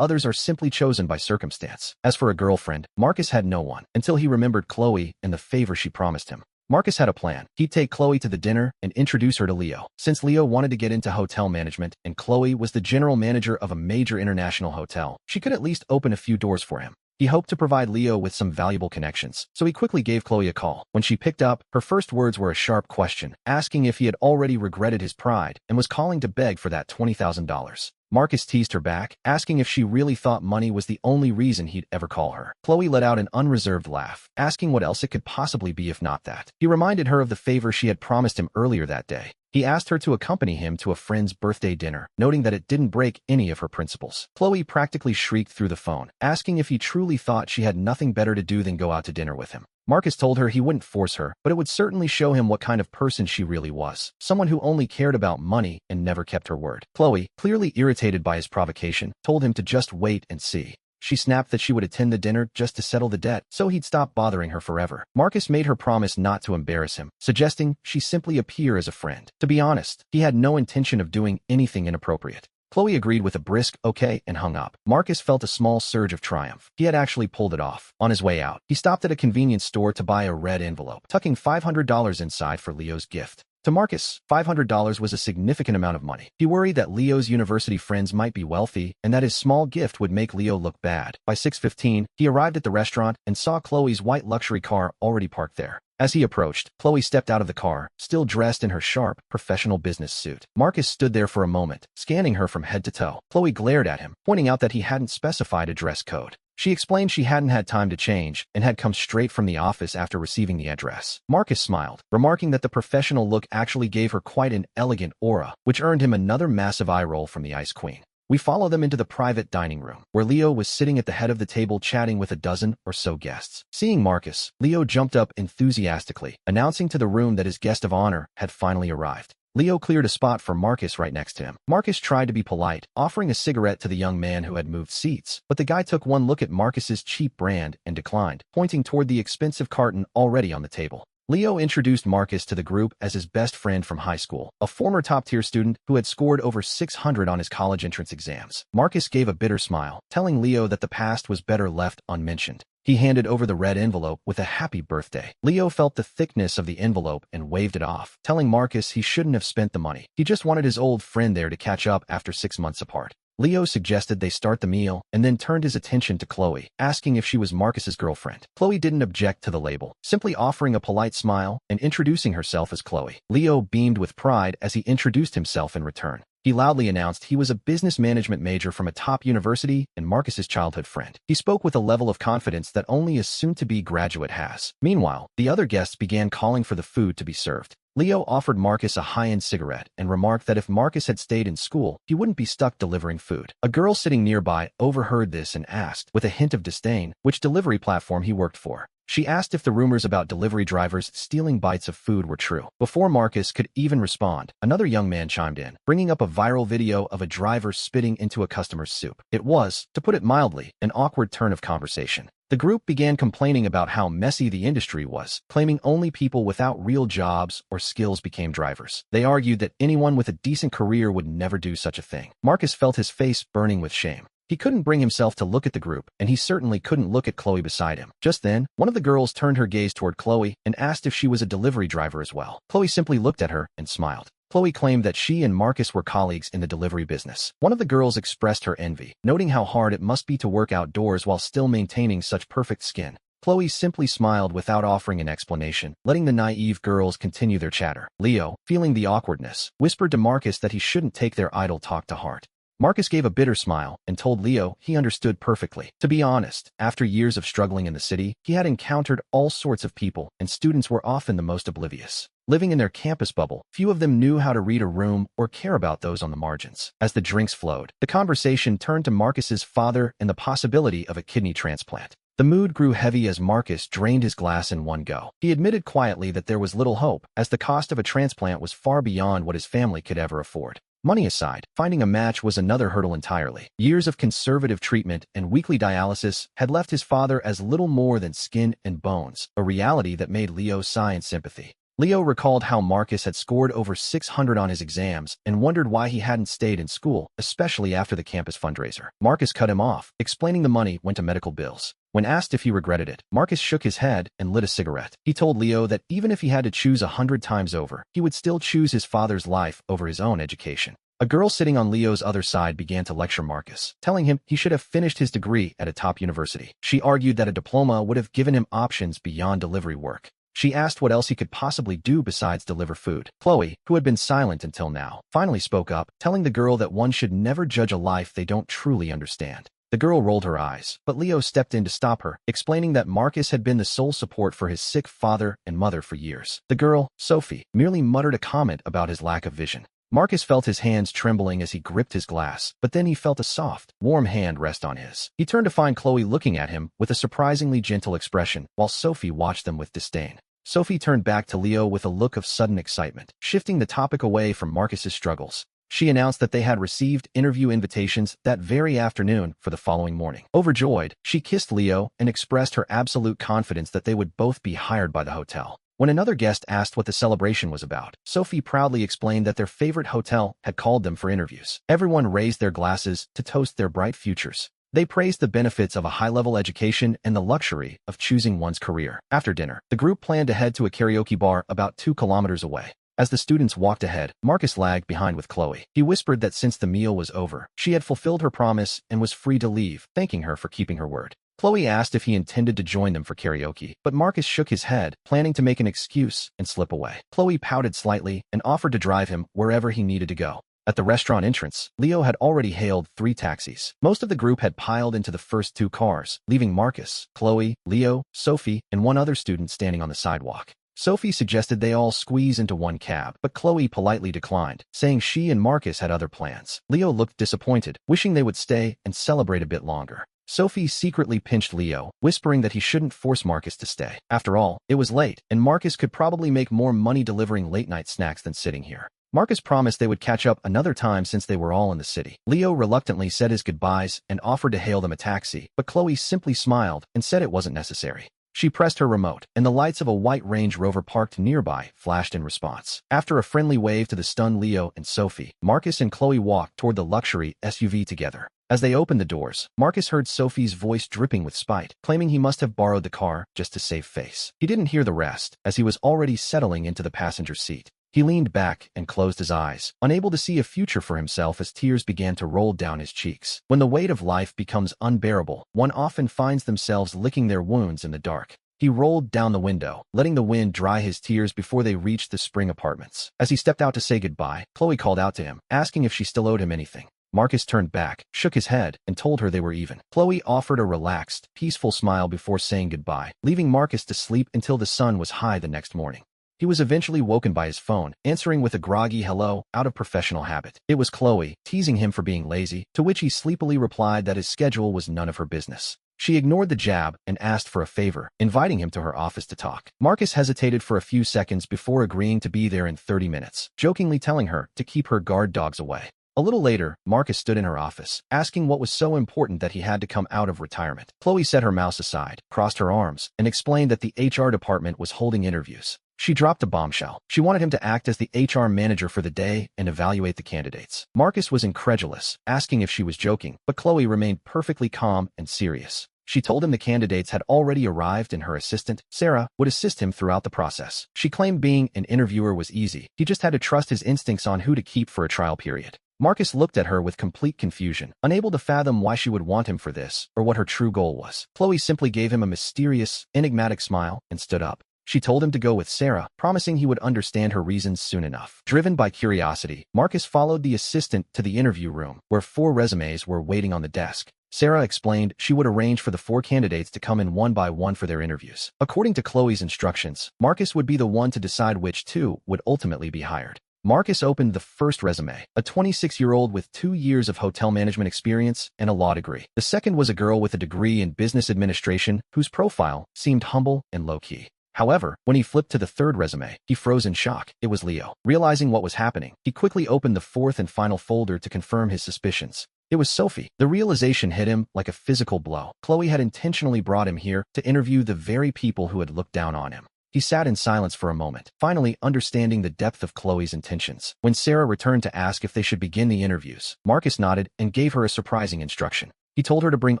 others are simply chosen by circumstance. As for a girlfriend, Marcus had no one, until he remembered Chloe and the favor she promised him. Marcus had a plan. He'd take Chloe to the dinner and introduce her to Leo. Since Leo wanted to get into hotel management and Chloe was the general manager of a major international hotel, she could at least open a few doors for him. He hoped to provide Leo with some valuable connections, so he quickly gave Chloe a call. When she picked up, her first words were a sharp question, asking if he had already regretted his pride and was calling to beg for that $20,000. Marcus teased her back, asking if she really thought money was the only reason he'd ever call her. Chloe let out an unreserved laugh, asking what else it could possibly be if not that. He reminded her of the favor she had promised him earlier that day. He asked her to accompany him to a friend's birthday dinner, noting that it didn't break any of her principles. Chloe practically shrieked through the phone, asking if he truly thought she had nothing better to do than go out to dinner with him. Marcus told her he wouldn't force her, but it would certainly show him what kind of person she really was, someone who only cared about money and never kept her word. Chloe, clearly irritated by his provocation, told him to just wait and see. She snapped that she would attend the dinner just to settle the debt, so he'd stop bothering her forever. Marcus made her promise not to embarrass him, suggesting she simply appear as a friend. To be honest, he had no intention of doing anything inappropriate. Chloe agreed with a brisk okay and hung up. Marcus felt a small surge of triumph. He had actually pulled it off. On his way out, he stopped at a convenience store to buy a red envelope, tucking $500 inside for Leo's gift. To Marcus, $500 was a significant amount of money. He worried that Leo's university friends might be wealthy and that his small gift would make Leo look bad. By 6:15, he arrived at the restaurant and saw Chloe's white luxury car already parked there. As he approached, Chloe stepped out of the car, still dressed in her sharp, professional business suit. Marcus stood there for a moment, scanning her from head to toe. Chloe glared at him, pointing out that he hadn't specified a dress code. She explained she hadn't had time to change and had come straight from the office after receiving the address. Marcus smiled, remarking that the professional look actually gave her quite an elegant aura, which earned him another massive eye roll from the Ice Queen. We follow them into the private dining room, where Leo was sitting at the head of the table chatting with a dozen or so guests. Seeing Marcus, Leo jumped up enthusiastically, announcing to the room that his guest of honor had finally arrived. Leo cleared a spot for Marcus right next to him. Marcus tried to be polite, offering a cigarette to the young man who had moved seats, but the guy took one look at Marcus's cheap brand and declined, pointing toward the expensive carton already on the table. Leo introduced Marcus to the group as his best friend from high school, a former top-tier student who had scored over 600 on his college entrance exams. Marcus gave a bitter smile, telling Leo that the past was better left unmentioned. He handed over the red envelope with a happy birthday. Leo felt the thickness of the envelope and waved it off, telling Marcus he shouldn't have spent the money. He just wanted his old friend there to catch up after 6 months apart. Leo suggested they start the meal and then turned his attention to Chloe, asking if she was Marcus's girlfriend. Chloe didn't object to the label, simply offering a polite smile and introducing herself as Chloe. Leo beamed with pride as he introduced himself in return. He loudly announced he was a business management major from a top university and Marcus's childhood friend. He spoke with a level of confidence that only a soon-to-be graduate has. Meanwhile, the other guests began calling for the food to be served. Leo offered Marcus a high-end cigarette and remarked that if Marcus had stayed in school, he wouldn't be stuck delivering food. A girl sitting nearby overheard this and asked, with a hint of disdain, which delivery platform he worked for. She asked if the rumors about delivery drivers stealing bites of food were true. Before Marcus could even respond, another young man chimed in, bringing up a viral video of a driver spitting into a customer's soup. It was, to put it mildly, an awkward turn of conversation. The group began complaining about how messy the industry was, claiming only people without real jobs or skills became drivers. They argued that anyone with a decent career would never do such a thing. Marcus felt his face burning with shame. He couldn't bring himself to look at the group, and he certainly couldn't look at Chloe beside him. Just then, one of the girls turned her gaze toward Chloe and asked if she was a delivery driver as well. Chloe simply looked at her and smiled. Chloe claimed that she and Marcus were colleagues in the delivery business. One of the girls expressed her envy, noting how hard it must be to work outdoors while still maintaining such perfect skin. Chloe simply smiled without offering an explanation, letting the naive girls continue their chatter. Leo, feeling the awkwardness, whispered to Marcus that he shouldn't take their idle talk to heart. Marcus gave a bitter smile and told Leo he understood perfectly. To be honest, after years of struggling in the city, he had encountered all sorts of people, and students were often the most oblivious. Living in their campus bubble, few of them knew how to read a room or care about those on the margins. As the drinks flowed, the conversation turned to Marcus's father and the possibility of a kidney transplant. The mood grew heavy as Marcus drained his glass in one go. He admitted quietly that there was little hope, as the cost of a transplant was far beyond what his family could ever afford. Money aside, finding a match was another hurdle entirely. Years of conservative treatment and weekly dialysis had left his father as little more than skin and bones, a reality that made Leo sigh in sympathy. Leo recalled how Marcus had scored over 600 on his exams and wondered why he hadn't stayed in school, especially after the campus fundraiser. Marcus cut him off, explaining the money went to medical bills. When asked if he regretted it, Marcus shook his head and lit a cigarette. He told Leo that even if he had to choose 100 times over, he would still choose his father's life over his own education. A girl sitting on Leo's other side began to lecture Marcus, telling him he should have finished his degree at a top university. She argued that a diploma would have given him options beyond delivery work. She asked what else he could possibly do besides deliver food. Chloe, who had been silent until now, finally spoke up, telling the girl that one should never judge a life they don't truly understand. The girl rolled her eyes, but Leo stepped in to stop her, explaining that Marcus had been the sole support for his sick father and mother for years. The girl, Sophie, merely muttered a comment about his lack of vision. Marcus felt his hands trembling as he gripped his glass, but then he felt a soft, warm hand rest on his. He turned to find Chloe looking at him with a surprisingly gentle expression, while Sophie watched them with disdain. Sophie turned back to Leo with a look of sudden excitement, shifting the topic away from Marcus's struggles. She announced that they had received interview invitations that very afternoon for the following morning. Overjoyed, she kissed Leo and expressed her absolute confidence that they would both be hired by the hotel. When another guest asked what the celebration was about, Sophie proudly explained that their favorite hotel had called them for interviews. Everyone raised their glasses to toast their bright futures. They praised the benefits of a high-level education and the luxury of choosing one's career. After dinner, the group planned to head to a karaoke bar about 2 kilometers away. As the students walked ahead, Marcus lagged behind with Chloe. He whispered that since the meal was over, she had fulfilled her promise and was free to leave, thanking her for keeping her word. Chloe asked if he intended to join them for karaoke, but Marcus shook his head, planning to make an excuse and slip away. Chloe pouted slightly and offered to drive him wherever he needed to go. At the restaurant entrance, Leo had already hailed 3 taxis. Most of the group had piled into the first 2 cars, leaving Marcus, Chloe, Leo, Sophie, and one other student standing on the sidewalk. Sophie suggested they all squeeze into one cab, but Chloe politely declined, saying she and Marcus had other plans. Leo looked disappointed, wishing they would stay and celebrate a bit longer. Sophie secretly pinched Leo, whispering that he shouldn't force Marcus to stay. After all, it was late, and Marcus could probably make more money delivering late-night snacks than sitting here. Marcus promised they would catch up another time since they were all in the city. Leo reluctantly said his goodbyes and offered to hail them a taxi, but Chloe simply smiled and said it wasn't necessary. She pressed her remote, and the lights of a white Range Rover parked nearby flashed in response. After a friendly wave to the stunned Leo and Sophie, Marcus and Chloe walked toward the luxury SUV together. As they opened the doors, Marcus heard Sophie's voice dripping with spite, claiming he must have borrowed the car just to save face. He didn't hear the rest, as he was already settling into the passenger seat. He leaned back and closed his eyes, unable to see a future for himself as tears began to roll down his cheeks. When the weight of life becomes unbearable, one often finds themselves licking their wounds in the dark. He rolled down the window, letting the wind dry his tears before they reached the Spring Apartments. As he stepped out to say goodbye, Chloe called out to him, asking if she still owed him anything. Marcus turned back, shook his head, and told her they were even. Chloe offered a relaxed, peaceful smile before saying goodbye, leaving Marcus to sleep until the sun was high the next morning. He was eventually woken by his phone, answering with a groggy hello out of professional habit. It was Chloe, teasing him for being lazy, to which he sleepily replied that his schedule was none of her business. She ignored the jab and asked for a favor, inviting him to her office to talk. Marcus hesitated for a few seconds before agreeing to be there in 30 minutes, jokingly telling her to keep her guard dogs away. A little later, Marcus stood in her office, asking what was so important that he had to come out of retirement. Chloe set her mouse aside, crossed her arms, and explained that the HR department was holding interviews. She dropped a bombshell. She wanted him to act as the HR manager for the day and evaluate the candidates. Marcus was incredulous, asking if she was joking, but Chloe remained perfectly calm and serious. She told him the candidates had already arrived and her assistant, Sarah, would assist him throughout the process. She claimed being an interviewer was easy. He just had to trust his instincts on who to keep for a trial period. Marcus looked at her with complete confusion, unable to fathom why she would want him for this, or what her true goal was. Chloe simply gave him a mysterious, enigmatic smile and stood up. She told him to go with Sarah, promising he would understand her reasons soon enough. Driven by curiosity, Marcus followed the assistant to the interview room, where 4 resumes were waiting on the desk. Sarah explained she would arrange for the 4 candidates to come in one by one for their interviews. According to Chloe's instructions, Marcus would be the one to decide which 2 would ultimately be hired. Marcus opened the first resume, a 26-year-old with 2 years of hotel management experience and a law degree. The second was a girl with a degree in business administration whose profile seemed humble and low-key. However, when he flipped to the third resume, he froze in shock. It was Leo. Realizing what was happening, he quickly opened the 4th and final folder to confirm his suspicions. It was Sophie. The realization hit him like a physical blow. Chloe had intentionally brought him here to interview the very people who had looked down on him. He sat in silence for a moment, finally understanding the depth of Chloe's intentions. When Sarah returned to ask if they should begin the interviews, Marcus nodded and gave her a surprising instruction. He told her to bring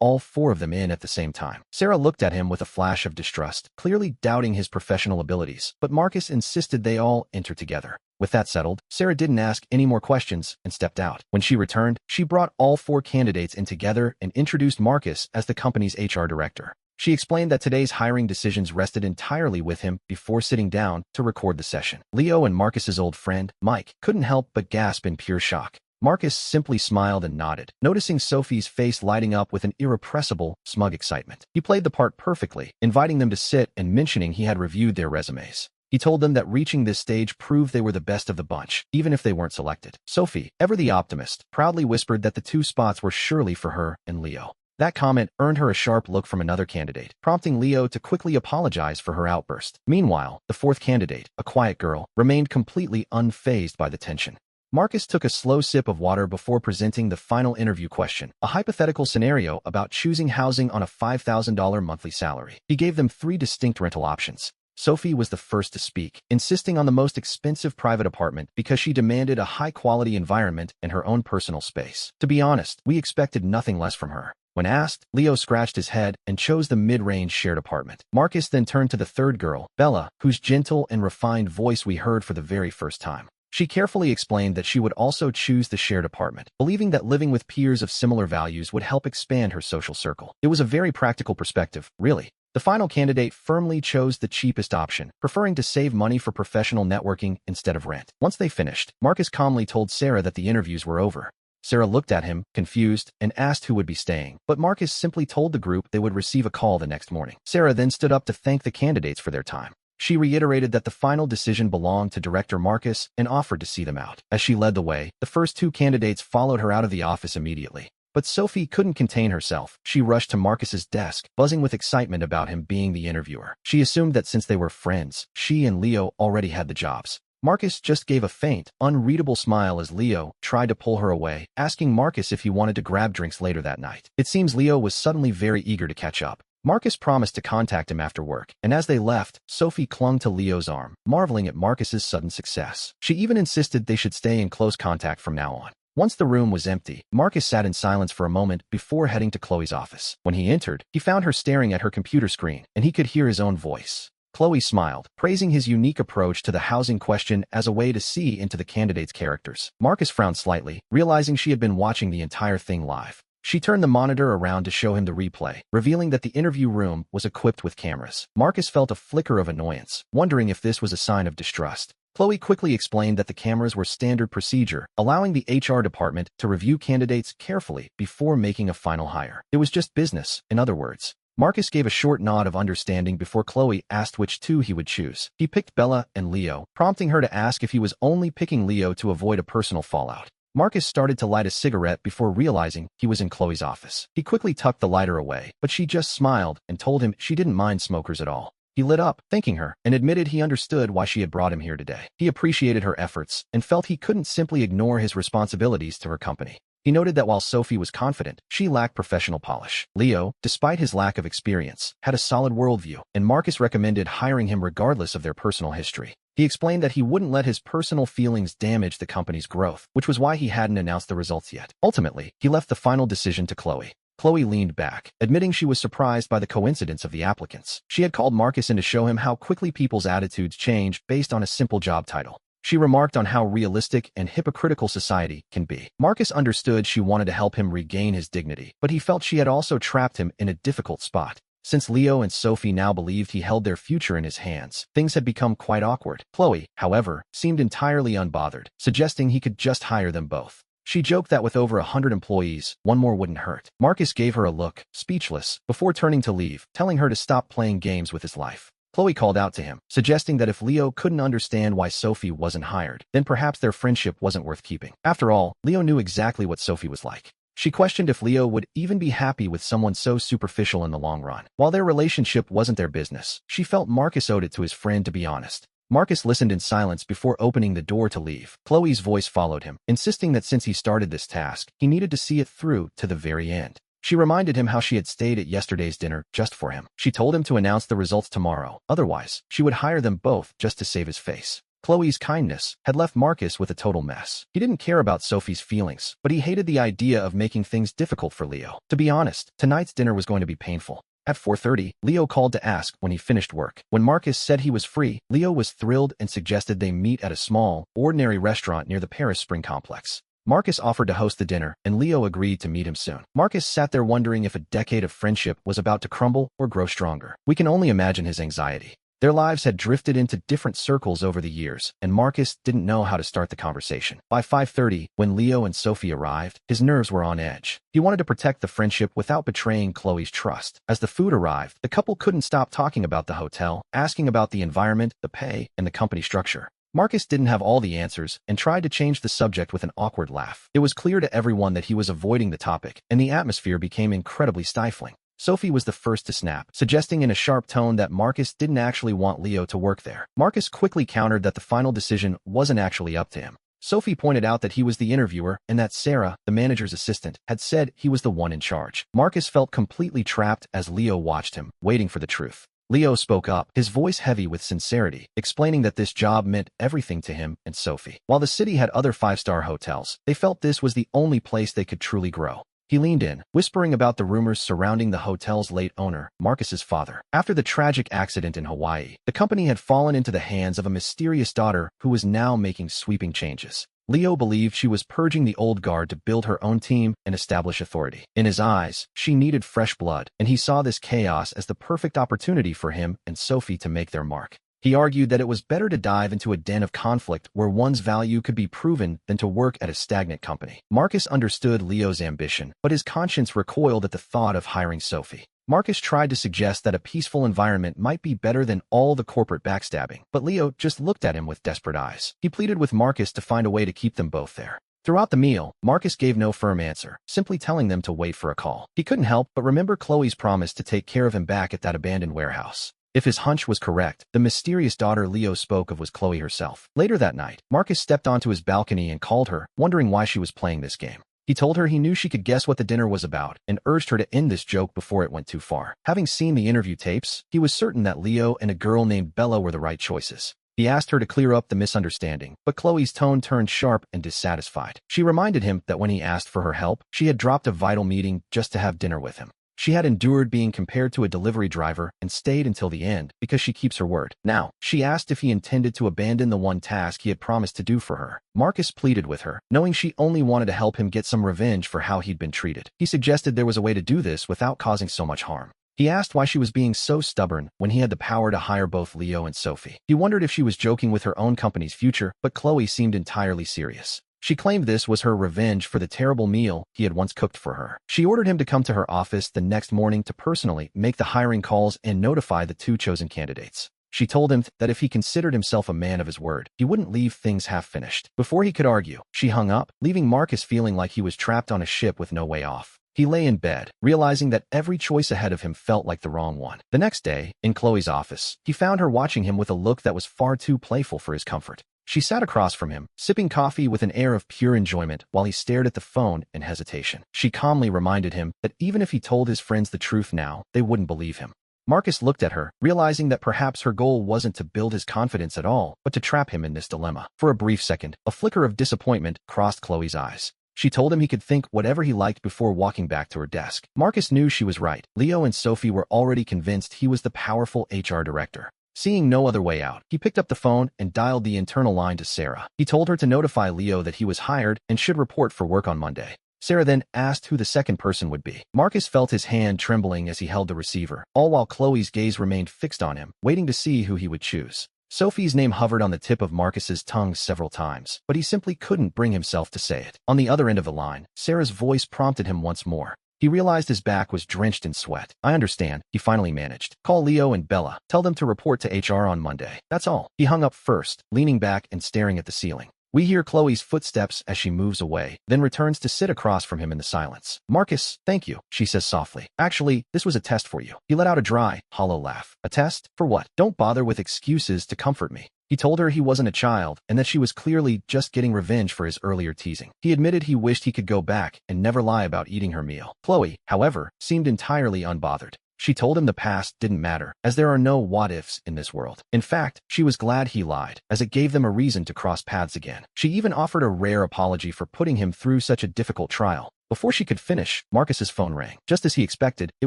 all 4 of them in at the same time. Sarah looked at him with a flash of distrust, clearly doubting his professional abilities, but Marcus insisted they all enter together. With that settled, Sarah didn't ask any more questions and stepped out. When she returned, she brought all 4 candidates in together and introduced Marcus as the company's HR director. She explained that today's hiring decisions rested entirely with him before sitting down to record the session. Leo and Marcus's old friend, Mike, couldn't help but gasp in pure shock. Marcus simply smiled and nodded, noticing Sophie's face lighting up with an irrepressible, smug excitement. He played the part perfectly, inviting them to sit and mentioning he had reviewed their resumes. He told them that reaching this stage proved they were the best of the bunch, even if they weren't selected. Sophie, ever the optimist, proudly whispered that the 2 spots were surely for her and Leo. That comment earned her a sharp look from another candidate, prompting Leo to quickly apologize for her outburst. Meanwhile, the 4th candidate, a quiet girl, remained completely unfazed by the tension. Marcus took a slow sip of water before presenting the final interview question, a hypothetical scenario about choosing housing on a $5,000 monthly salary. He gave them 3 distinct rental options. Sophie was the first to speak, insisting on the most expensive private apartment because she demanded a high-quality environment and her own personal space. To be honest, we expected nothing less from her. When asked, Leo scratched his head and chose the mid-range shared apartment. Marcus then turned to the 3rd girl, Bella, whose gentle and refined voice we heard for the very first time. She carefully explained that she would also choose the shared apartment, believing that living with peers of similar values would help expand her social circle. It was a very practical perspective, really. The final candidate firmly chose the cheapest option, preferring to save money for professional networking instead of rent. Once they finished, Marcus calmly told Sarah that the interviews were over. Sarah looked at him, confused, and asked who would be staying, but Marcus simply told the group they would receive a call the next morning. Sarah then stood up to thank the candidates for their time. She reiterated that the final decision belonged to Director Marcus and offered to see them out. As she led the way, the first 2 candidates followed her out of the office immediately. But Sophie couldn't contain herself. She rushed to Marcus's desk, buzzing with excitement about him being the interviewer. She assumed that since they were friends, she and Leo already had the jobs. Marcus just gave a faint, unreadable smile as Leo tried to pull her away, asking Marcus if he wanted to grab drinks later that night. It seems Leo was suddenly very eager to catch up. Marcus promised to contact him after work, and as they left, Sophie clung to Leo's arm, marveling at Marcus's sudden success. She even insisted they should stay in close contact from now on. Once the room was empty, Marcus sat in silence for a moment before heading to Chloe's office. When he entered, he found her staring at her computer screen, and he could hear his own voice. Chloe smiled, praising his unique approach to the housing question as a way to see into the candidates' characters. Marcus frowned slightly, realizing she had been watching the entire thing live. She turned the monitor around to show him the replay, revealing that the interview room was equipped with cameras. Marcus felt a flicker of annoyance, wondering if this was a sign of distrust. Chloe quickly explained that the cameras were standard procedure, allowing the HR department to review candidates carefully before making a final hire. It was just business, in other words. Marcus gave a short nod of understanding before Chloe asked which 2 he would choose. He picked Bella and Leo, prompting her to ask if he was only picking Leo to avoid a personal fallout. Marcus started to light a cigarette before realizing he was in Chloe's office. He quickly tucked the lighter away, but she just smiled and told him she didn't mind smokers at all. He lit up, thanking her, and admitted he understood why she had brought him here today. He appreciated her efforts and felt he couldn't simply ignore his responsibilities to her company. He noted that while Sophie was confident, she lacked professional polish. Leo, despite his lack of experience, had a solid worldview, and Marcus recommended hiring him regardless of their personal history. He explained that he wouldn't let his personal feelings damage the company's growth, which was why he hadn't announced the results yet. Ultimately, he left the final decision to Chloe. Chloe leaned back, admitting she was surprised by the coincidence of the applicants. She had called Marcus in to show him how quickly people's attitudes change based on a simple job title. She remarked on how realistic and hypocritical society can be. Marcus understood she wanted to help him regain his dignity, but he felt she had also trapped him in a difficult spot. Since Leo and Sophie now believed he held their future in his hands, things had become quite awkward. Chloe, however, seemed entirely unbothered, suggesting he could just hire them both. She joked that with over 100 employees, one more wouldn't hurt. Marcus gave her a look, speechless, before turning to leave, telling her to stop playing games with his life. Chloe called out to him, suggesting that if Leo couldn't understand why Sophie wasn't hired, then perhaps their friendship wasn't worth keeping. After all, Leo knew exactly what Sophie was like. She questioned if Leo would even be happy with someone so superficial in the long run. While their relationship wasn't their business, she felt Marcus owed it to his friend to be honest. Marcus listened in silence before opening the door to leave. Chloe's voice followed him, insisting that since he started this task, he needed to see it through to the very end. She reminded him how she had stayed at yesterday's dinner just for him. She told him to announce the results tomorrow, otherwise, she would hire them both just to save his face. Chloe's kindness had left Marcus with a total mess. He didn't care about Sophie's feelings, but he hated the idea of making things difficult for Leo. To be honest, tonight's dinner was going to be painful. At 4:30, Leo called to ask when he finished work. When Marcus said he was free, Leo was thrilled and suggested they meet at a small, ordinary restaurant near the Paris Spring Complex. Marcus offered to host the dinner, and Leo agreed to meet him soon. Marcus sat there wondering if a decade of friendship was about to crumble or grow stronger. We can only imagine his anxiety. Their lives had drifted into different circles over the years, and Marcus didn't know how to start the conversation. By 5:30, when Leo and Sophie arrived, his nerves were on edge. He wanted to protect the friendship without betraying Chloe's trust. As the food arrived, the couple couldn't stop talking about the hotel, asking about the environment, the pay, and the company structure. Marcus didn't have all the answers and tried to change the subject with an awkward laugh. It was clear to everyone that he was avoiding the topic, and the atmosphere became incredibly stifling. Sophie was the first to snap, suggesting in a sharp tone that Marcus didn't actually want Leo to work there. Marcus quickly countered that the final decision wasn't actually up to him. Sophie pointed out that he was the interviewer and that Sarah, the manager's assistant, had said he was the one in charge. Marcus felt completely trapped as Leo watched him, waiting for the truth. Leo spoke up, his voice heavy with sincerity, explaining that this job meant everything to him and Sophie. While the city had other five-star hotels, they felt this was the only place they could truly grow. He leaned in, whispering about the rumors surrounding the hotel's late owner, Marcus's father. After the tragic accident in Hawaii, the company had fallen into the hands of a mysterious daughter who was now making sweeping changes. Leo believed she was purging the old guard to build her own team and establish authority. In his eyes, she needed fresh blood, and he saw this chaos as the perfect opportunity for him and Sophie to make their mark. He argued that it was better to dive into a den of conflict where one's value could be proven than to work at a stagnant company. Marcus understood Leo's ambition, but his conscience recoiled at the thought of hiring Sophie. Marcus tried to suggest that a peaceful environment might be better than all the corporate backstabbing, but Leo just looked at him with desperate eyes. He pleaded with Marcus to find a way to keep them both there. Throughout the meal, Marcus gave no firm answer, simply telling them to wait for a call. He couldn't help but remember Chloe's promise to take care of him back at that abandoned warehouse. If his hunch was correct, the mysterious daughter Leo spoke of was Chloe herself. Later that night, Marcus stepped onto his balcony and called her, wondering why she was playing this game. He told her he knew she could guess what the dinner was about and urged her to end this joke before it went too far. Having seen the interview tapes, he was certain that Leo and a girl named Bella were the right choices. He asked her to clear up the misunderstanding, but Chloe's tone turned sharp and dissatisfied. She reminded him that when he asked for her help, she had dropped a vital meeting just to have dinner with him. She had endured being compared to a delivery driver and stayed until the end because she keeps her word. Now, she asked if he intended to abandon the one task he had promised to do for her. Marcus pleaded with her, knowing she only wanted to help him get some revenge for how he'd been treated. He suggested there was a way to do this without causing so much harm. He asked why she was being so stubborn when he had the power to hire both Leo and Sophie. He wondered if she was joking with her own company's future, but Chloe seemed entirely serious. She claimed this was her revenge for the terrible meal he had once cooked for her. She ordered him to come to her office the next morning to personally make the hiring calls and notify the two chosen candidates. She told him that if he considered himself a man of his word, he wouldn't leave things half-finished. Before he could argue, she hung up, leaving Marcus feeling like he was trapped on a ship with no way off. He lay in bed, realizing that every choice ahead of him felt like the wrong one. The next day, in Chloe's office, he found her watching him with a look that was far too playful for his comfort. She sat across from him, sipping coffee with an air of pure enjoyment while he stared at the phone in hesitation. She calmly reminded him that even if he told his friends the truth now, they wouldn't believe him. Marcus looked at her, realizing that perhaps her goal wasn't to build his confidence at all, but to trap him in this dilemma. For a brief second, a flicker of disappointment crossed Chloe's eyes. She told him he could think whatever he liked before walking back to her desk. Marcus knew she was right. Leo and Sophie were already convinced he was the powerful HR director. Seeing no other way out, he picked up the phone and dialed the internal line to Sarah. He told her to notify Leo that he was hired and should report for work on Monday. Sarah then asked who the second person would be. Marcus felt his hand trembling as he held the receiver, all while Chloe's gaze remained fixed on him, waiting to see who he would choose. Sophie's name hovered on the tip of Marcus's tongue several times, but he simply couldn't bring himself to say it. On the other end of the line, Sarah's voice prompted him once more. He realized his back was drenched in sweat. I understand, he finally managed. Call Leo and Bella. Tell them to report to HR on Monday. That's all. He hung up first, leaning back and staring at the ceiling. We hear Chloe's footsteps as she moves away, then returns to sit across from him in the silence. Marcus, thank you, she says softly. Actually, this was a test for you. He let out a dry, hollow laugh. A test? For what? Don't bother with excuses to comfort me. He told her he wasn't a child and that she was clearly just getting revenge for his earlier teasing. He admitted he wished he could go back and never lie about eating her meal. Chloe, however, seemed entirely unbothered. She told him the past didn't matter, as there are no what-ifs in this world. In fact, she was glad he lied, as it gave them a reason to cross paths again. She even offered a rare apology for putting him through such a difficult trial. Before she could finish, Marcus's phone rang. Just as he expected, it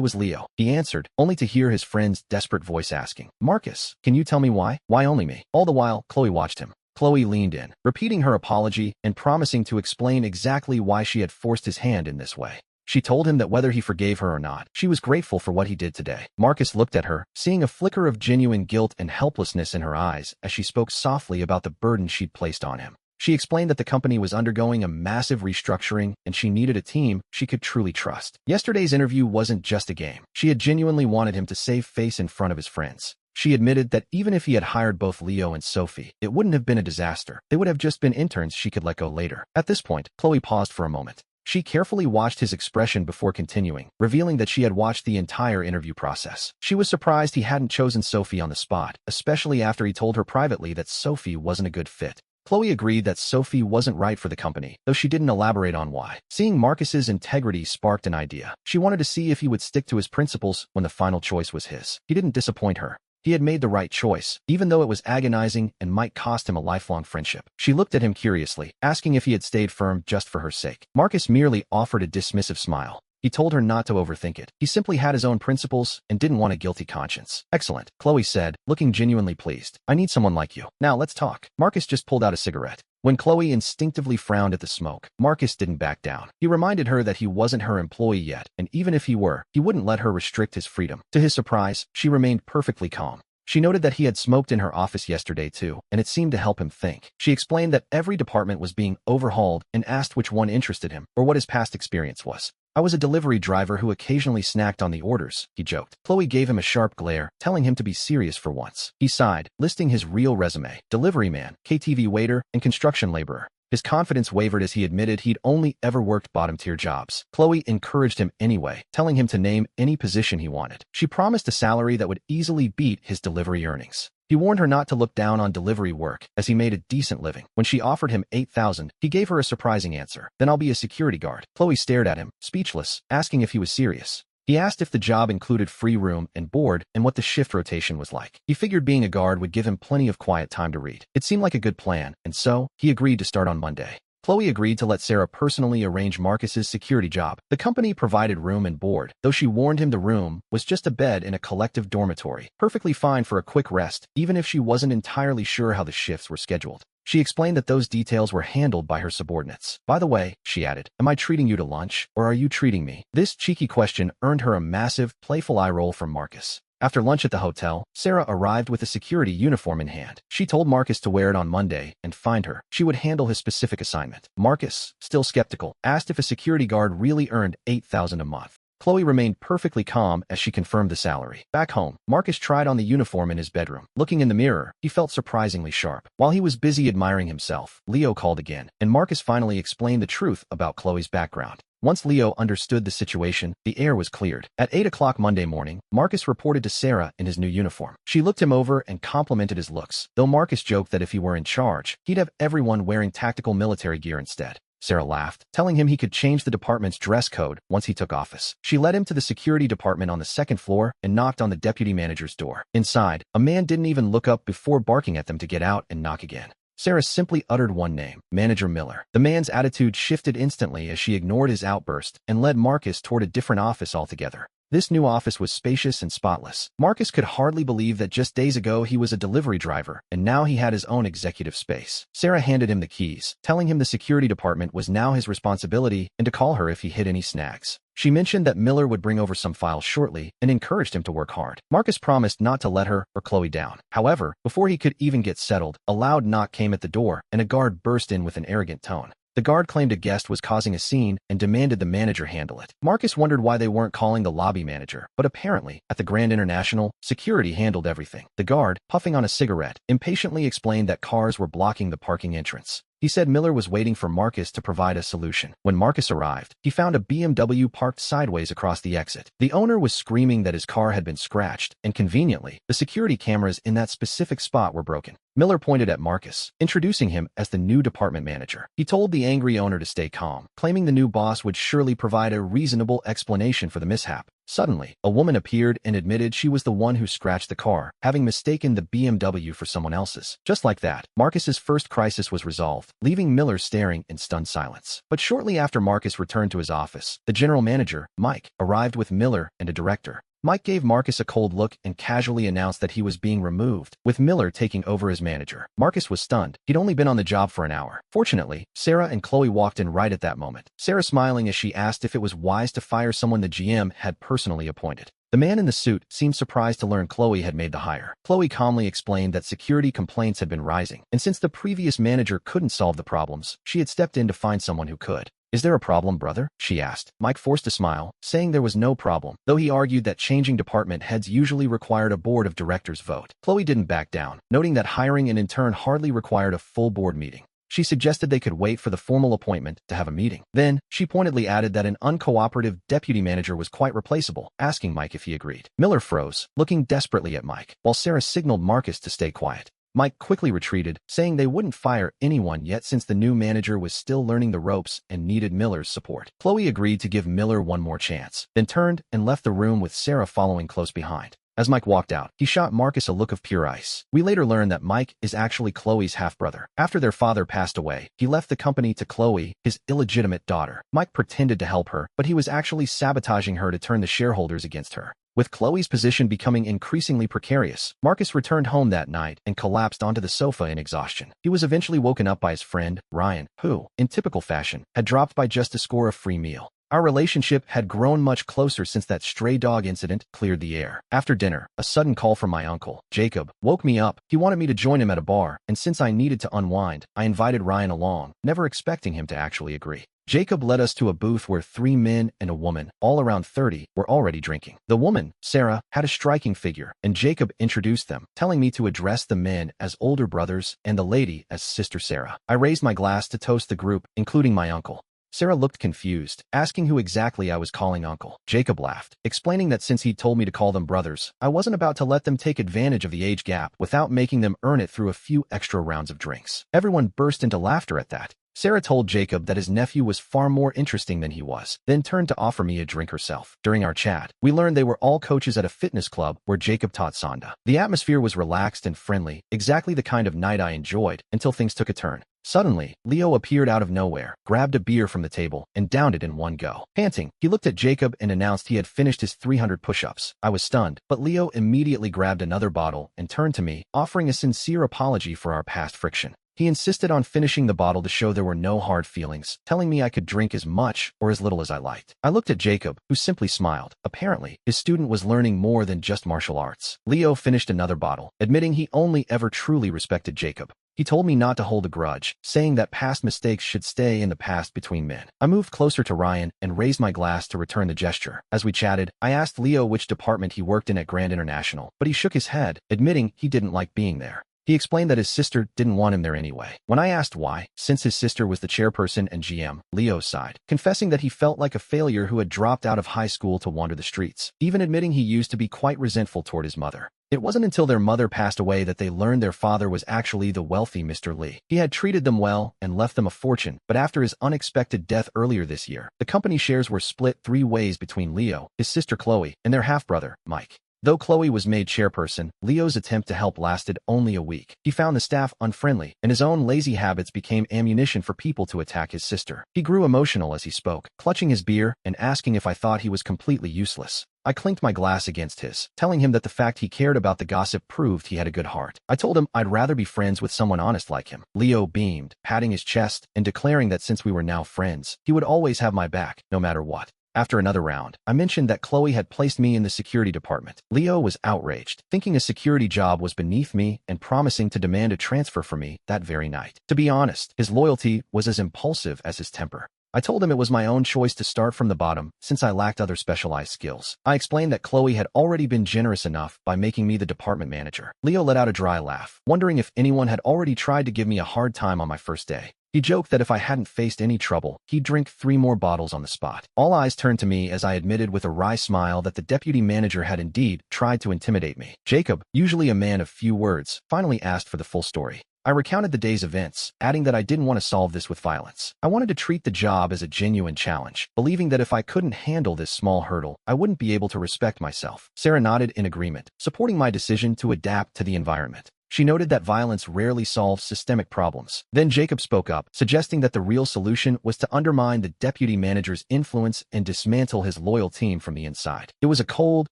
was Leo. He answered, only to hear his friend's desperate voice asking, Marcus, can you tell me why? Why only me? All the while, Chloe watched him. Chloe leaned in, repeating her apology and promising to explain exactly why she had forced his hand in this way. She told him that whether he forgave her or not, she was grateful for what he did today. Marcus looked at her, seeing a flicker of genuine guilt and helplessness in her eyes as she spoke softly about the burden she'd placed on him. She explained that the company was undergoing a massive restructuring and she needed a team she could truly trust. Yesterday's interview wasn't just a game. She had genuinely wanted him to save face in front of his friends. She admitted that even if he had hired both Leo and Sophie, it wouldn't have been a disaster. They would have just been interns she could let go later. At this point, Chloe paused for a moment. She carefully watched his expression before continuing, revealing that she had watched the entire interview process. She was surprised he hadn't chosen Sophie on the spot, especially after he told her privately that Sophie wasn't a good fit. Chloe agreed that Sophie wasn't right for the company, though she didn't elaborate on why. Seeing Marcus's integrity sparked an idea. She wanted to see if he would stick to his principles when the final choice was his. He didn't disappoint her. He had made the right choice, even though it was agonizing and might cost him a lifelong friendship. She looked at him curiously, asking if he had stayed firm just for her sake. Marcus merely offered a dismissive smile. He told her not to overthink it. He simply had his own principles and didn't want a guilty conscience. Excellent, Chloe said, looking genuinely pleased. I need someone like you. Now let's talk. Marcus just pulled out a cigarette. When Chloe instinctively frowned at the smoke, Marcus didn't back down. He reminded her that he wasn't her employee yet, and even if he were, he wouldn't let her restrict his freedom. To his surprise, she remained perfectly calm. She noted that he had smoked in her office yesterday too, and it seemed to help him think. She explained that every department was being overhauled and asked which one interested him, or what his past experience was. I was a delivery driver who occasionally snacked on the orders, he joked. Chloe gave him a sharp glare, telling him to be serious for once. He sighed, listing his real resume: delivery man, KTV waiter, and construction laborer. His confidence wavered as he admitted he'd only ever worked bottom-tier jobs. Chloe encouraged him anyway, telling him to name any position he wanted. She promised a salary that would easily beat his delivery earnings. He warned her not to look down on delivery work, as he made a decent living. When she offered him $8,000, he gave her a surprising answer. Then I'll be a security guard. Chloe stared at him, speechless, asking if he was serious. He asked if the job included free room and board and what the shift rotation was like. He figured being a guard would give him plenty of quiet time to read. It seemed like a good plan, and so, he agreed to start on Monday. Chloe agreed to let Sarah personally arrange Marcus's security job. The company provided room and board, though she warned him the room was just a bed in a collective dormitory, perfectly fine for a quick rest, even if she wasn't entirely sure how the shifts were scheduled. She explained that those details were handled by her subordinates. By the way, she added, am I treating you to lunch, or are you treating me? This cheeky question earned her a massive, playful eye roll from Marcus. After lunch at the hotel, Sarah arrived with a security uniform in hand. She told Marcus to wear it on Monday and find her. She would handle his specific assignment. Marcus, still skeptical, asked if a security guard really earned $8,000 a month. Chloe remained perfectly calm as she confirmed the salary. Back home, Marcus tried on the uniform in his bedroom. Looking in the mirror, he felt surprisingly sharp. While he was busy admiring himself, Leo called again, and Marcus finally explained the truth about Chloe's background. Once Leo understood the situation, the air was cleared. At 8 o'clock Monday morning, Marcus reported to Sarah in his new uniform. She looked him over and complimented his looks, though Marcus joked that if he were in charge, he'd have everyone wearing tactical military gear instead. Sarah laughed, telling him he could change the department's dress code once he took office. She led him to the security department on the second floor and knocked on the deputy manager's door. Inside, a man didn't even look up before barking at them to get out and knock again. Sarah simply uttered one name, Manager Miller. The man's attitude shifted instantly as she ignored his outburst and led Marcus toward a different office altogether. This new office was spacious and spotless. Marcus could hardly believe that just days ago he was a delivery driver, and now he had his own executive space. Sarah handed him the keys, telling him the security department was now his responsibility and to call her if he hit any snags. She mentioned that Miller would bring over some files shortly and encouraged him to work hard. Marcus promised not to let her or Chloe down. However, before he could even get settled, a loud knock came at the door, and a guard burst in with an arrogant tone. The guard claimed a guest was causing a scene and demanded the manager handle it. Marcus wondered why they weren't calling the lobby manager, but apparently, at the Grand International, security handled everything. The guard, puffing on a cigarette, impatiently explained that cars were blocking the parking entrance. He said Miller was waiting for Marcus to provide a solution. When Marcus arrived, he found a BMW parked sideways across the exit. The owner was screaming that his car had been scratched, and conveniently, the security cameras in that specific spot were broken. Miller pointed at Marcus, introducing him as the new department manager. He told the angry owner to stay calm, claiming the new boss would surely provide a reasonable explanation for the mishap. Suddenly, a woman appeared and admitted she was the one who scratched the car, having mistaken the BMW for someone else's. Just like that, Marcus's first crisis was resolved, leaving Miller staring in stunned silence. But shortly after Marcus returned to his office, the general manager, Mike, arrived with Miller and a director. Mike gave Marcus a cold look and casually announced that he was being removed, with Miller taking over as manager. Marcus was stunned. He'd only been on the job for an hour. Fortunately, Sarah and Chloe walked in right at that moment, Sarah smiling as she asked if it was wise to fire someone the GM had personally appointed. The man in the suit seemed surprised to learn Chloe had made the hire. Chloe calmly explained that security complaints had been rising, and since the previous manager couldn't solve the problems, she had stepped in to find someone who could. "Is there a problem, brother?" she asked. Mike forced a smile, saying there was no problem, though he argued that changing department heads usually required a board of directors vote. Chloe didn't back down, noting that hiring an intern hardly required a full board meeting. She suggested they could wait for the formal appointment to have a meeting. Then, she pointedly added that an uncooperative deputy manager was quite replaceable, asking Mike if he agreed. Miller froze, looking desperately at Mike, while Sarah signaled Marcus to stay quiet. Mike quickly retreated, saying they wouldn't fire anyone yet since the new manager was still learning the ropes and needed Miller's support. Chloe agreed to give Miller one more chance, then turned and left the room with Sarah following close behind. As Mike walked out, he shot Marcus a look of pure ice. We later learned that Mike is actually Chloe's half-brother. After their father passed away, he left the company to Chloe, his illegitimate daughter. Mike pretended to help her, but he was actually sabotaging her to turn the shareholders against her. With Chloe's position becoming increasingly precarious, Marcus returned home that night and collapsed onto the sofa in exhaustion. He was eventually woken up by his friend, Ryan, who, in typical fashion, had dropped by just to score a free meal. Our relationship had grown much closer since that stray dog incident cleared the air. After dinner, a sudden call from my uncle, Jacob, woke me up. He wanted me to join him at a bar, and since I needed to unwind, I invited Ryan along, never expecting him to actually agree. Jacob led us to a booth where 3 men and a woman, all around 30, were already drinking. The woman, Sarah, had a striking figure, and Jacob introduced them, telling me to address the men as older brothers and the lady as Sister Sarah. I raised my glass to toast the group, including my uncle. Sarah looked confused, asking who exactly I was calling uncle. Jacob laughed, explaining that since he'd told me to call them brothers, I wasn't about to let them take advantage of the age gap without making them earn it through a few extra rounds of drinks. Everyone burst into laughter at that. Sarah told Jacob that his nephew was far more interesting than he was, then turned to offer me a drink herself. During our chat, we learned they were all coaches at a fitness club where Jacob taught Sanda. The atmosphere was relaxed and friendly, exactly the kind of night I enjoyed, until things took a turn. Suddenly, Leo appeared out of nowhere, grabbed a beer from the table, and downed it in one go. Panting, he looked at Jacob and announced he had finished his 300 push-ups. I was stunned, but Leo immediately grabbed another bottle and turned to me, offering a sincere apology for our past friction. He insisted on finishing the bottle to show there were no hard feelings, telling me I could drink as much or as little as I liked. I looked at Jacob, who simply smiled. Apparently, his student was learning more than just martial arts. Leo finished another bottle, admitting he only ever truly respected Jacob. He told me not to hold a grudge, saying that past mistakes should stay in the past between men. I moved closer to Ryan and raised my glass to return the gesture. As we chatted, I asked Leo which department he worked in at Grand International, but he shook his head, admitting he didn't like being there. He explained that his sister didn't want him there anyway. When I asked why, since his sister was the chairperson and GM, Leo sighed, confessing that he felt like a failure who had dropped out of high school to wander the streets, even admitting he used to be quite resentful toward his mother. It wasn't until their mother passed away that they learned their father was actually the wealthy Mr. Lee. He had treated them well and left them a fortune, but after his unexpected death earlier this year, the company shares were split 3 ways between Leo, his sister Chloe, and their half-brother, Mike. Though Chloe was made chairperson, Leo's attempt to help lasted only a week. He found the staff unfriendly, and his own lazy habits became ammunition for people to attack his sister. He grew emotional as he spoke, clutching his beer and asking if I thought he was completely useless. I clinked my glass against his, telling him that the fact he cared about the gossip proved he had a good heart. I told him I'd rather be friends with someone honest like him. Leo beamed, patting his chest and declaring that since we were now friends, he would always have my back, no matter what. After another round, I mentioned that Chloe had placed me in the security department. Leo was outraged, thinking a security job was beneath me and promising to demand a transfer for me that very night. To be honest, his loyalty was as impulsive as his temper. I told him it was my own choice to start from the bottom since I lacked other specialized skills. I explained that Chloe had already been generous enough by making me the department manager. Leo let out a dry laugh, wondering if anyone had already tried to give me a hard time on my first day. He joked that if I hadn't faced any trouble, he'd drink 3 more bottles on the spot. All eyes turned to me as I admitted with a wry smile that the deputy manager had indeed tried to intimidate me. Jacob, usually a man of few words, finally asked for the full story. I recounted the day's events, adding that I didn't want to solve this with violence. I wanted to treat the job as a genuine challenge, believing that if I couldn't handle this small hurdle, I wouldn't be able to respect myself. Sarah nodded in agreement, supporting my decision to adapt to the environment. She noted that violence rarely solves systemic problems. Then Jacob spoke up, suggesting that the real solution was to undermine the deputy manager's influence and dismantle his loyal team from the inside. It was a cold,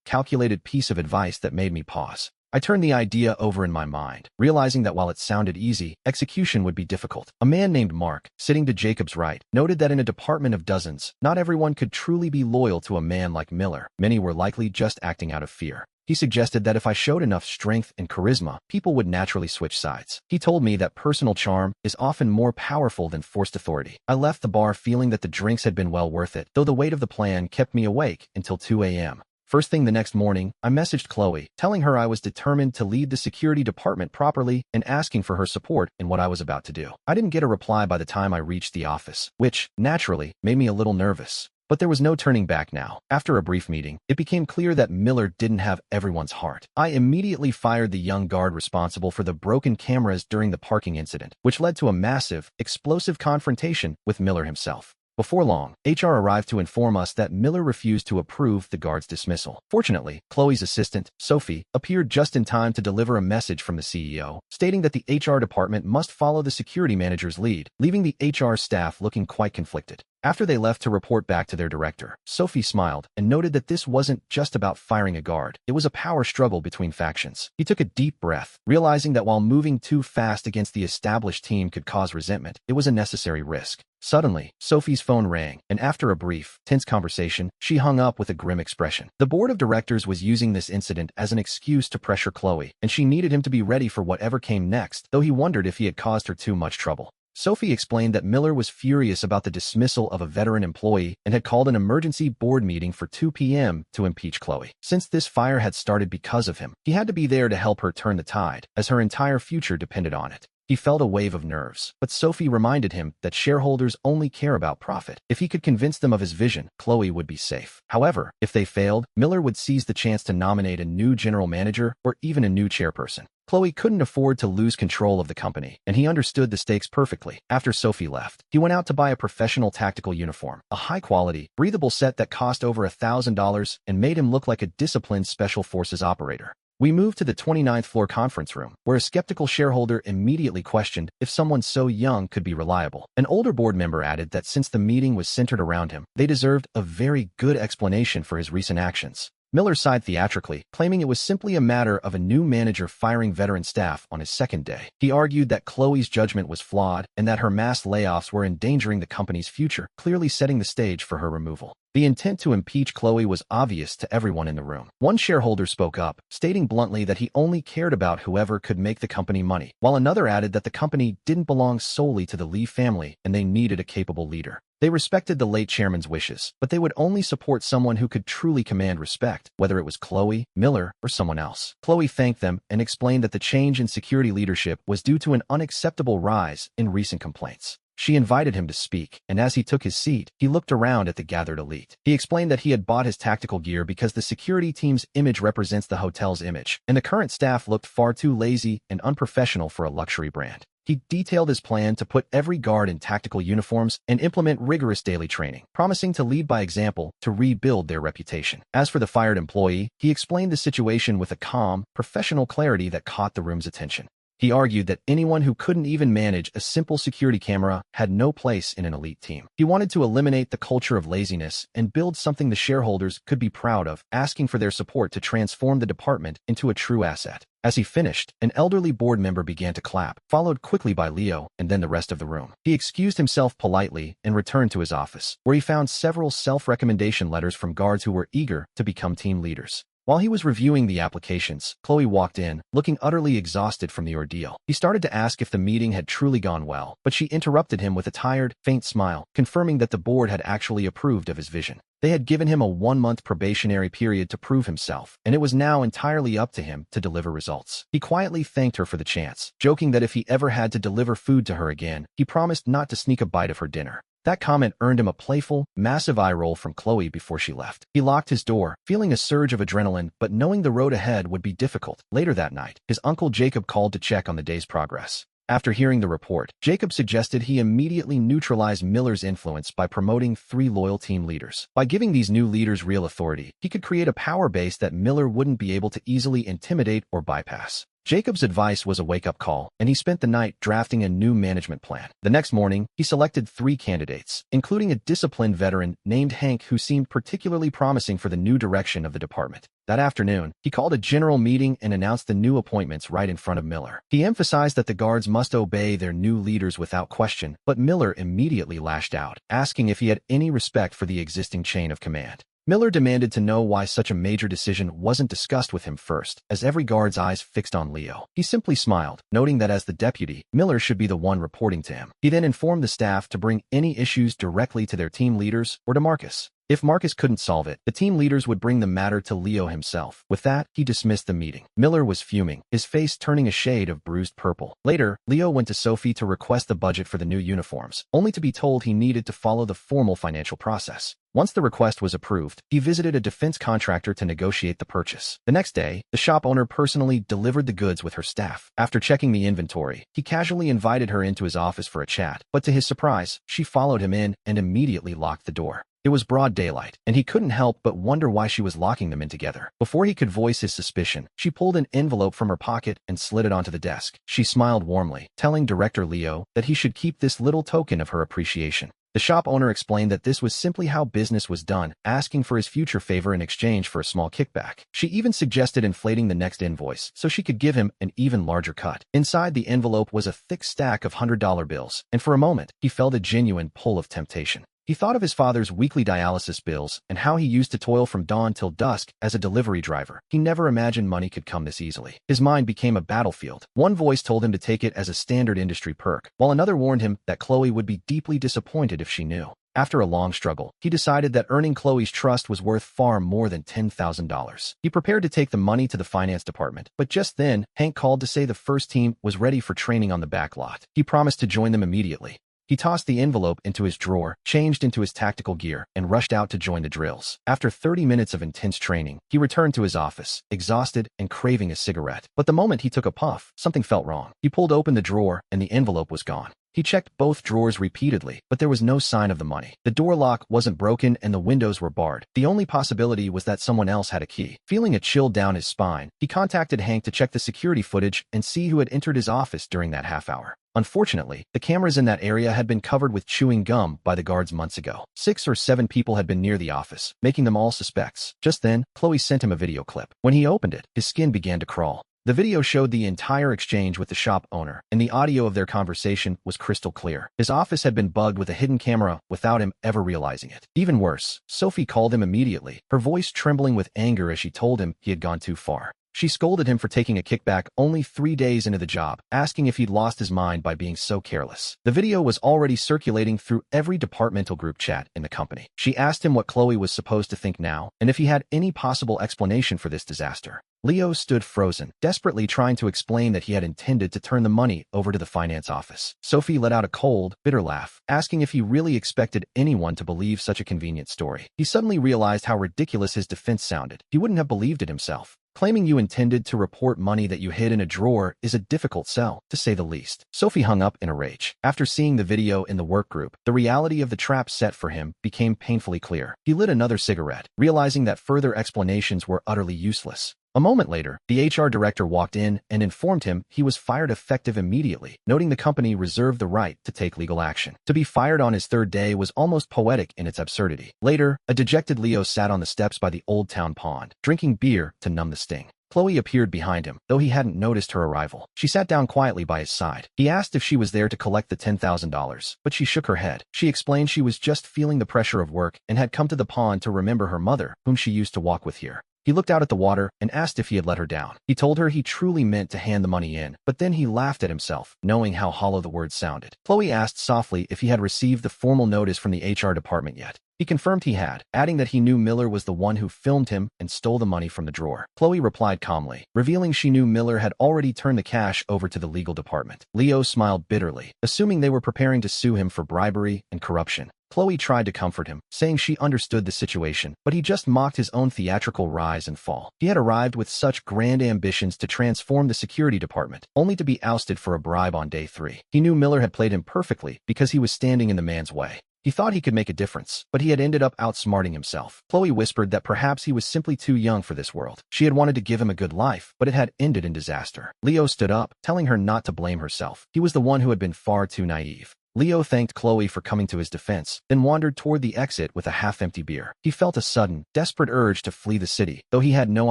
calculated piece of advice that made me pause. I turned the idea over in my mind, realizing that while it sounded easy, execution would be difficult. A man named Mark, sitting to Jacob's right, noted that in a department of dozens, not everyone could truly be loyal to a man like Miller. Many were likely just acting out of fear. He suggested that if I showed enough strength and charisma, people would naturally switch sides. He told me that personal charm is often more powerful than forced authority. I left the bar feeling that the drinks had been well worth it, though the weight of the plan kept me awake until 2 a.m. First thing the next morning, I messaged Chloe, telling her I was determined to lead the security department properly and asking for her support in what I was about to do. I didn't get a reply by the time I reached the office, which, naturally, made me a little nervous. But there was no turning back now. After a brief meeting, it became clear that Miller didn't have everyone's heart. I immediately fired the young guard responsible for the broken cameras during the parking incident, which led to a massive, explosive confrontation with Miller himself. Before long, HR arrived to inform us that Miller refused to approve the guard's dismissal. Fortunately, Chloe's assistant, Sophie, appeared just in time to deliver a message from the CEO, stating that the HR department must follow the security manager's lead, leaving the HR staff looking quite conflicted. After they left to report back to their director, Sophie smiled and noted that this wasn't just about firing a guard. It was a power struggle between factions. He took a deep breath, realizing that while moving too fast against the established team could cause resentment, it was a necessary risk. Suddenly, Sophie's phone rang, and after a brief, tense conversation, she hung up with a grim expression. The board of directors was using this incident as an excuse to pressure Chloe, and she needed him to be ready for whatever came next, though he wondered if he had caused her too much trouble. Sophie explained that Miller was furious about the dismissal of a veteran employee and had called an emergency board meeting for 2 p.m. to impeach Chloe. Since this fire had started because of him, he had to be there to help her turn the tide, as her entire future depended on it. He felt a wave of nerves, but Sophie reminded him that shareholders only care about profit. If he could convince them of his vision, Chloe would be safe. However, if they failed, Miller would seize the chance to nominate a new general manager or even a new chairperson. Chloe couldn't afford to lose control of the company, and he understood the stakes perfectly. After Sophie left, he went out to buy a professional tactical uniform, a high-quality, breathable set that cost over $1,000 and made him look like a disciplined special forces operator. We moved to the 29th floor conference room, where a skeptical shareholder immediately questioned if someone so young could be reliable. An older board member added that since the meeting was centered around him, they deserved a very good explanation for his recent actions. Miller sighed theatrically, claiming it was simply a matter of a new manager firing veteran staff on his second day. He argued that Chloe's judgment was flawed and that her mass layoffs were endangering the company's future, clearly setting the stage for her removal. The intent to impeach Chloe was obvious to everyone in the room. One shareholder spoke up, stating bluntly that he only cared about whoever could make the company money, while another added that the company didn't belong solely to the Lee family and they needed a capable leader. They respected the late chairman's wishes, but they would only support someone who could truly command respect, whether it was Chloe, Miller, or someone else. Chloe thanked them and explained that the change in security leadership was due to an unacceptable rise in recent complaints. She invited him to speak, and as he took his seat, he looked around at the gathered elite. He explained that he had bought his tactical gear because the security team's image represents the hotel's image, and the current staff looked far too lazy and unprofessional for a luxury brand. He detailed his plan to put every guard in tactical uniforms and implement rigorous daily training, promising to lead by example to rebuild their reputation. As for the fired employee, he explained the situation with a calm, professional clarity that caught the room's attention. He argued that anyone who couldn't even manage a simple security camera had no place in an elite team. He wanted to eliminate the culture of laziness and build something the shareholders could be proud of, asking for their support to transform the department into a true asset. As he finished, an elderly board member began to clap, followed quickly by Leo and then the rest of the room. He excused himself politely and returned to his office, where he found several self-recommendation letters from guards who were eager to become team leaders. While he was reviewing the applications, Chloe walked in, looking utterly exhausted from the ordeal. He started to ask if the meeting had truly gone well, but she interrupted him with a tired, faint smile, confirming that the board had actually approved of his vision. They had given him a 1-month probationary period to prove himself, and it was now entirely up to him to deliver results. He quietly thanked her for the chance, joking that if he ever had to deliver food to her again, he promised not to sneak a bite of her dinner. That comment earned him a playful, massive eye roll from Chloe before she left. He locked his door, feeling a surge of adrenaline but knowing the road ahead would be difficult. Later that night, his uncle Jacob called to check on the day's progress. After hearing the report, Jacob suggested he immediately neutralize Miller's influence by promoting 3 loyal team leaders. By giving these new leaders real authority, he could create a power base that Miller wouldn't be able to easily intimidate or bypass. Jacob's advice was a wake-up call, and he spent the night drafting a new management plan. The next morning, he selected 3 candidates, including a disciplined veteran named Hank who seemed particularly promising for the new direction of the department. That afternoon, he called a general meeting and announced the new appointments right in front of Miller. He emphasized that the guards must obey their new leaders without question, but Miller immediately lashed out, asking if he had any respect for the existing chain of command. Miller demanded to know why such a major decision wasn't discussed with him first, as every guard's eyes fixed on Leo. He simply smiled, noting that as the deputy, Miller should be the one reporting to him. He then informed the staff to bring any issues directly to their team leaders or to Marcus. If Marcus couldn't solve it, the team leaders would bring the matter to Leo himself. With that, he dismissed the meeting. Miller was fuming, his face turning a shade of bruised purple. Later, Leo went to Sophie to request the budget for the new uniforms, only to be told he needed to follow the formal financial process. Once the request was approved, he visited a defense contractor to negotiate the purchase. The next day, the shop owner personally delivered the goods with her staff. After checking the inventory, he casually invited her into his office for a chat, but to his surprise, she followed him in and immediately locked the door. It was broad daylight, and he couldn't help but wonder why she was locking them in together. Before he could voice his suspicion, she pulled an envelope from her pocket and slid it onto the desk. She smiled warmly, telling Director Leo that he should keep this little token of her appreciation. The shop owner explained that this was simply how business was done, asking for his future favor in exchange for a small kickback. She even suggested inflating the next invoice so she could give him an even larger cut. Inside the envelope was a thick stack of $100 bills, and for a moment, he felt a genuine pull of temptation. He thought of his father's weekly dialysis bills and how he used to toil from dawn till dusk as a delivery driver. He never imagined money could come this easily. His mind became a battlefield. One voice told him to take it as a standard industry perk, while another warned him that Chloe would be deeply disappointed if she knew. After a long struggle, he decided that earning Chloe's trust was worth far more than $10,000. He prepared to take the money to the finance department, but just then, Hank called to say the first team was ready for training on the back lot. He promised to join them immediately. He tossed the envelope into his drawer, changed into his tactical gear, and rushed out to join the drills. After 30 minutes of intense training, he returned to his office, exhausted and craving a cigarette. But the moment he took a puff, something felt wrong. He pulled open the drawer, and the envelope was gone. He checked both drawers repeatedly, but there was no sign of the money. The door lock wasn't broken and the windows were barred. The only possibility was that someone else had a key. Feeling a chill down his spine, he contacted Hank to check the security footage and see who had entered his office during that half hour. Unfortunately, the cameras in that area had been covered with chewing gum by the guards months ago. 6 or 7 people had been near the office, making them all suspects. Just then, Chloe sent him a video clip. When he opened it, his skin began to crawl. The video showed the entire exchange with the shop owner, and the audio of their conversation was crystal clear. His office had been bugged with a hidden camera without him ever realizing it. Even worse, Sophie called him immediately, her voice trembling with anger as she told him he had gone too far. She scolded him for taking a kickback only 3 days into the job, asking if he'd lost his mind by being so careless. The video was already circulating through every departmental group chat in the company. She asked him what Chloe was supposed to think now, and if he had any possible explanation for this disaster. Leo stood frozen, desperately trying to explain that he had intended to turn the money over to the finance office. Sophie let out a cold, bitter laugh, asking if he really expected anyone to believe such a convenient story. He suddenly realized how ridiculous his defense sounded. He wouldn't have believed it himself. Claiming you intended to report money that you hid in a drawer is a difficult sell, to say the least. Sophie hung up in a rage. After seeing the video in the work group, the reality of the trap set for him became painfully clear. He lit another cigarette, realizing that further explanations were utterly useless. A moment later, the HR director walked in and informed him he was fired effective immediately, noting the company reserved the right to take legal action. To be fired on his third day was almost poetic in its absurdity. Later, a dejected Leo sat on the steps by the old town pond, drinking beer to numb the sting. Chloe appeared behind him, though he hadn't noticed her arrival. She sat down quietly by his side. He asked if she was there to collect the $10,000, but she shook her head. She explained she was just feeling the pressure of work and had come to the pond to remember her mother, whom she used to walk with here. He looked out at the water and asked if he had let her down. He told her he truly meant to hand the money in, but then he laughed at himself, knowing how hollow the words sounded. Chloe asked softly if he had received the formal notice from the HR department yet. He confirmed he had, adding that he knew Miller was the one who filmed him and stole the money from the drawer. Chloe replied calmly, revealing she knew Miller had already turned the cash over to the legal department. Leo smiled bitterly, assuming they were preparing to sue him for bribery and corruption. Chloe tried to comfort him, saying she understood the situation, but he just mocked his own theatrical rise and fall. He had arrived with such grand ambitions to transform the security department, only to be ousted for a bribe on day 3. He knew Miller had played him perfectly because he was standing in the man's way. He thought he could make a difference, but he had ended up outsmarting himself. Chloe whispered that perhaps he was simply too young for this world. She had wanted to give him a good life, but it had ended in disaster. Leo stood up, telling her not to blame herself. He was the one who had been far too naive. Leo thanked Chloe for coming to his defense, then wandered toward the exit with a half-empty beer. He felt a sudden, desperate urge to flee the city, though he had no